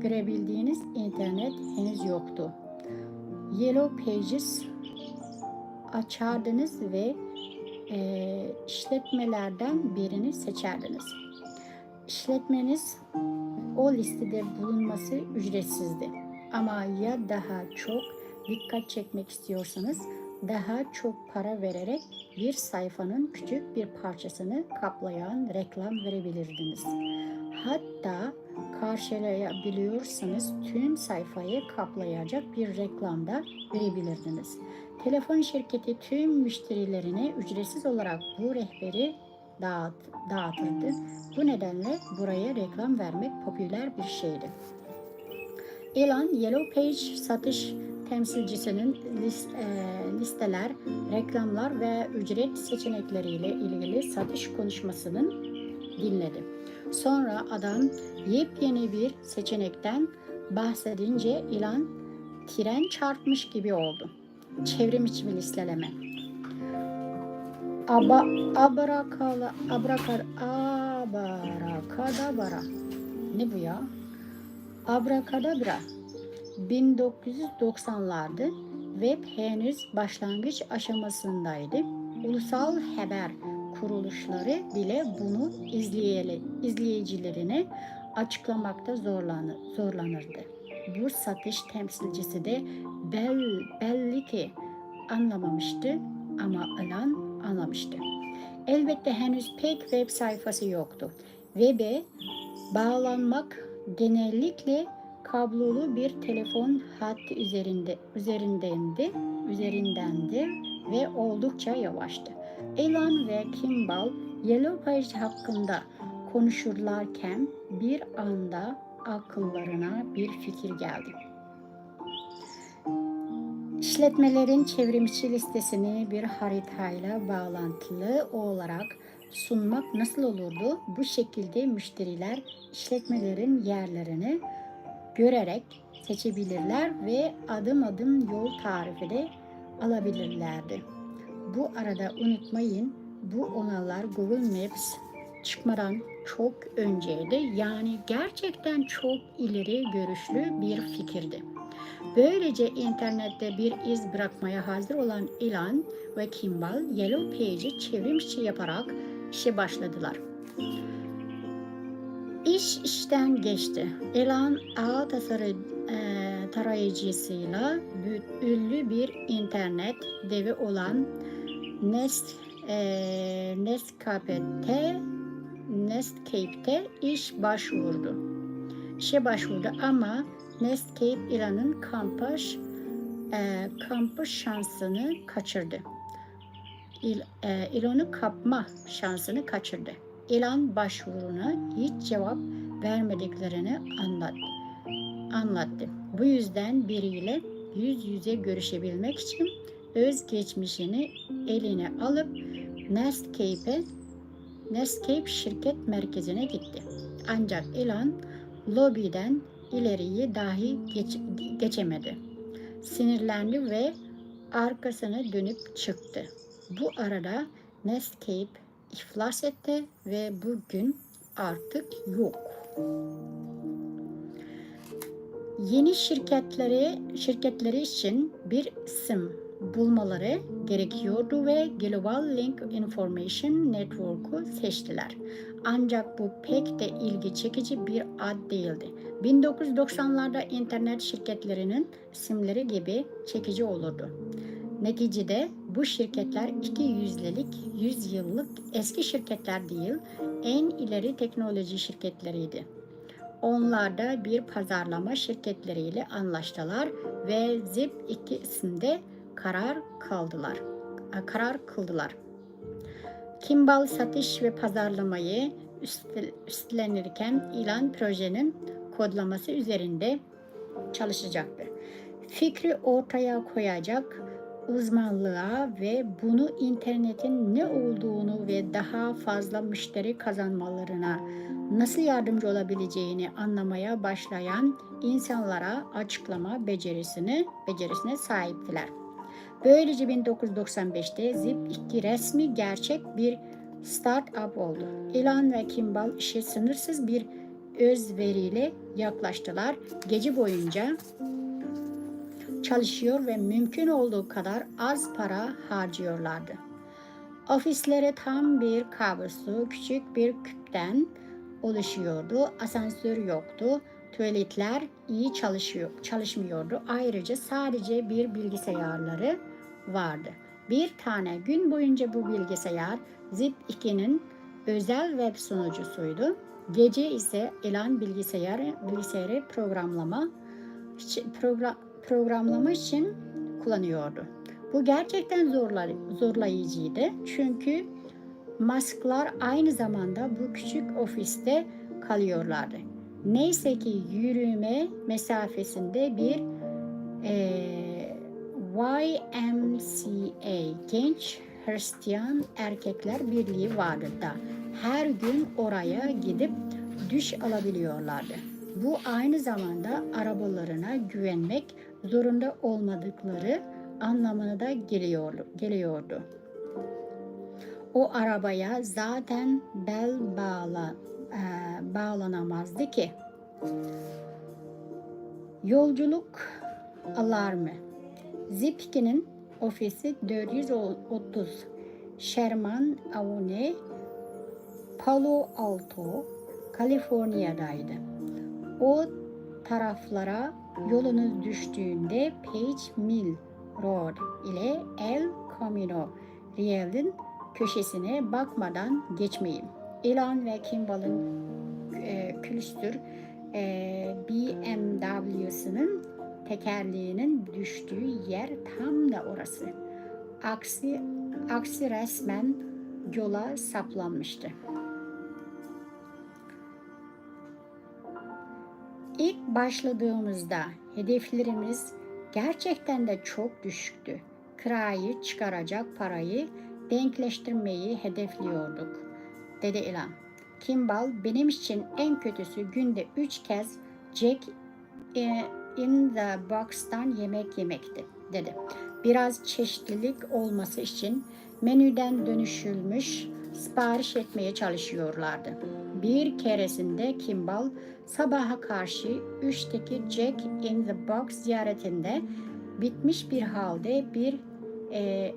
görebildiğiniz internet henüz yoktu. Yellow Pages açardınız ve işletmelerden birini seçerdiniz. İşletmeniz o listede bulunması ücretsizdi. Ama ya daha çok dikkat çekmek istiyorsanız daha çok para vererek bir sayfanın küçük bir parçasını kaplayan reklam verebilirdiniz. Hatta karşılayabiliyorsanız tüm sayfayı kaplayacak bir reklam da verebilirdiniz. Telefon şirketi tüm müşterilerine ücretsiz olarak bu rehberi dağıtırdı. Bu nedenle buraya reklam vermek popüler bir şeydi. Elon, Yellow Page satış temsilcisinin listeler, reklamlar ve ücret seçenekleriyle ilgili satış konuşmasını dinledi. Sonra adam yepyeni bir seçenekten bahsedince Elon tren çarpmış gibi oldu. Çevrim içi bir listeleme. Abrakadabra. Ne bu ya? Abrakadabra. 1990'lardı. Web henüz başlangıç aşamasındaydı. Ulusal haber kuruluşları bile bunu izleyicilerine açıklamakta zorlanırdı. Bu satış temsilcisi de belli ki anlamamıştı ama Elon anlamıştı. Elbette henüz pek web sayfası yoktu. Web'e bağlanmak genellikle kablolu bir telefon hattı üzerindendi ve oldukça yavaştı. Elon ve Kimball Yellow Page hakkında konuşurlarken bir anda akıllarına bir fikir geldi. İşletmelerin çevrimiçi listesini bir haritayla bağlantılı olarak sunmak nasıl olurdu? Bu şekilde müşteriler işletmelerin yerlerini görerek seçebilirler ve adım adım yol tarifi de alabilirlerdi. Bu arada unutmayın, bu onalar Google Maps çıkmadan çok önceydi. Yani gerçekten çok ileri görüşlü bir fikirdi. Böylece internette bir iz bırakmaya hazır olan Elon ve Kimball Yellow Page'i çevrimçi yaparak işe başladılar. İş işten geçti. Elon ağ tarayıcısıyla ünlü bir internet devi olan Netscape'te işe başvurdu ama Netscape Elon'un kampı şansını kaçırdı. Elon'u kapma şansını kaçırdı. Elon başvuruna hiç cevap vermediklerini anlattı. Bu yüzden biriyle yüz yüze görüşebilmek için özgeçmişini eline alıp Netscape şirket merkezine gitti. Ancak Elon lobiden ileriyi dahi geçemedi. Sinirlendi ve arkasını dönüp çıktı. Bu arada Netscape iflas etti ve bugün artık yok. Yeni şirketleri için bir isim bulmaları gerekiyordu ve Global Link Information Network'u seçtiler. Ancak bu pek de ilgi çekici bir ad değildi. 1990'larda internet şirketlerinin isimleri gibi çekici olurdu. Neticede bu şirketler 200 yıllık eski şirketler değil, en ileri teknoloji şirketleriydi. Onlar da bir pazarlama şirketleriyle anlaştılar ve ZIP-2 isimde karar kıldılar. Kimball satış ve pazarlamayı üstlenirken Elon projenin kodlaması üzerinde çalışacaktı. Fikri ortaya koyacak uzmanlığa ve bunu internetin ne olduğunu ve daha fazla müşteri kazanmalarına nasıl yardımcı olabileceğini anlamaya başlayan insanlara açıklama becerisine sahiptiler. Böylece 1995'te ZIP-2 resmi gerçek bir start-up oldu. Elon ve Kimball işe sınırsız bir özveriyle yaklaştılar. Gece boyunca çalışıyor ve mümkün olduğu kadar az para harcıyorlardı. Ofisleri tam bir kabustu, küçük bir küpten oluşuyordu. Asansör yoktu. Tuvaletler iyi çalışmıyordu. Ayrıca sadece bir bilgisayarları vardı. Bir tane gün boyunca bu bilgisayar Zip2'nin özel web sunucusuydu. Gece ise Elon bilgisayarı programlama için kullanıyordu. Bu gerçekten zorlayıcıydı. Çünkü Musk'lar aynı zamanda bu küçük ofiste kalıyorlardı. Neyse ki yürüme mesafesinde bir YMCA, Genç Hristiyan Erkekler Birliği vardı da her gün oraya gidip duş alabiliyorlardı. Bu aynı zamanda arabalarına güvenmek zorunda olmadıkları anlamına da geliyordu. O arabaya zaten bel bağlanamazdı ki. Yolculuk alarmı. Zip2'nin ofisi 430 Sherman Avenue, Palo Alto, Kaliforniya'daydı. O taraflara yolunuz düştüğünde Page Mill Road ile El Camino Real'in köşesine bakmadan geçmeyin. Elon ve Kimball'ın külüstür BMW'sinin tekerleğinin düştüğü yer tam da orası. Aksi resmen yola saplanmıştı. İlk başladığımızda hedeflerimiz gerçekten de çok düşüktü. Kirayı çıkaracak parayı denkleştirmeyi hedefliyorduk, dedi Elon. Kimball, benim için en kötüsü günde 3 kez Jack in the Box'tan yemek yemekti, dedi. Biraz çeşitlilik olması için menüden dönüşülmüş sipariş etmeye çalışıyorlardı. Bir keresinde Kimball sabaha karşı 3'teki Jack in the Box ziyaretinde bitmiş bir halde bir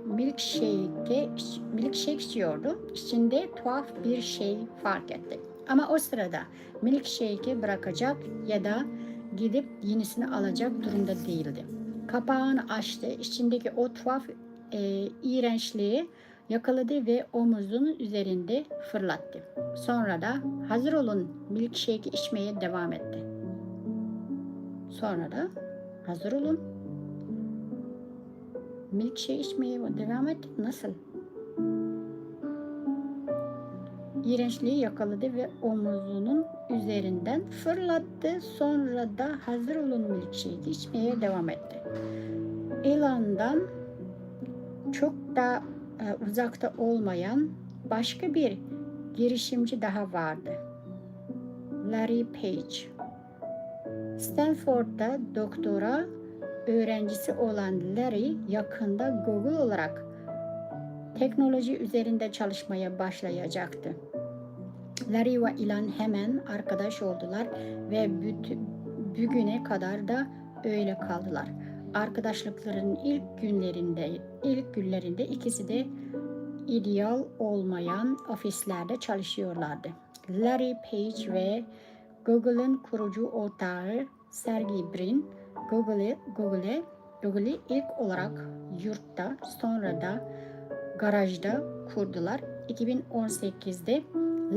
milkshake içiyordu. İçinde tuhaf bir şey fark etti. Ama o sırada milkshake'i bırakacak ya da gidip yenisini alacak durumda değildi. Kapağını açtı. İçindeki o tuhaf iğrençliği yakaladı ve omuzunun üzerinde fırlattı. Sonra da hazır olun milkshake'i içmeye devam etti. Milkshake içmeye devam etti. Nasıl? İğrençliği yakaladı ve omuzunun üzerinden fırlattı. Sonra da hazır olun milkshake'i içmeye devam etti. Elon'dan çok da uzakta olmayan başka bir girişimci daha vardı. Larry Page. Stanford'da doktora öğrencisi olan Larry yakında Google olarak teknoloji üzerinde çalışmaya başlayacaktı. Larry ve Elon hemen arkadaş oldular ve bugüne kadar da öyle kaldılar. Arkadaşlıkların ilk günlerinde ikisi de ideal olmayan ofislerde çalışıyorlardı. Larry Page ve Google'ın kurucu ortağı Sergey Brin, Google'ı ilk olarak yurtta, sonra da garajda kurdular. 2018'de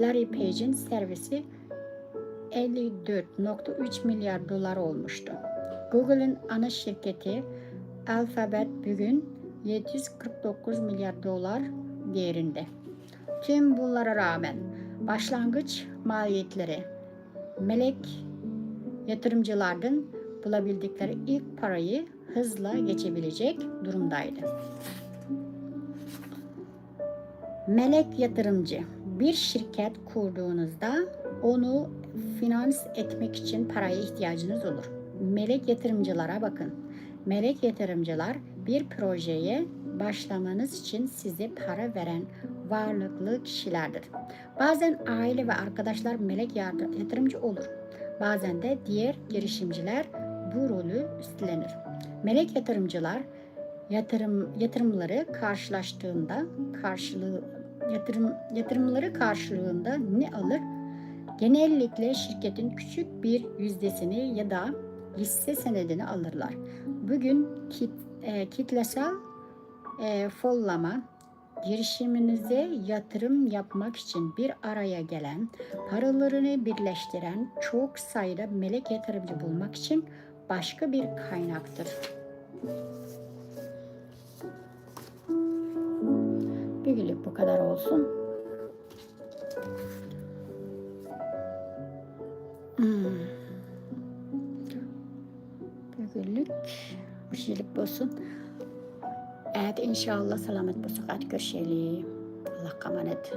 Larry Page'in servisi 54,3 milyar dolar olmuştu. Google'ın ana şirketi Alphabet bugün 749 milyar dolar değerinde. Tüm bunlara rağmen başlangıç maliyetleri melek yatırımcılardan bulabildikleri ilk parayı hızla geçebilecek durumdaydı. Melek yatırımcı. Bir şirket kurduğunuzda onu finans etmek için paraya ihtiyacınız olur. Melek yatırımcılara bakın. Melek yatırımcılar bir projeye başlamanız için size para veren varlıklı kişilerdir. Bazen aile ve arkadaşlar melek yatırımcı olur. Bazen de diğer girişimciler bu rolü üstlenir. Melek yatırımcılar yatırımları karşılığında ne alır? Genellikle şirketin küçük bir yüzdesini ya da hisse senedini alırlar. Bugün kitlesel follama girişiminize yatırım yapmak için bir araya gelen, paralarını birleştiren çok sayıda melek yatırımcı bulmak için başka bir kaynaktır. Bugünlük bu kadar olsun. Bugünlük bu şeylik olsun. Evet inşallah selamet bu saat görüşelim. Allah emanet.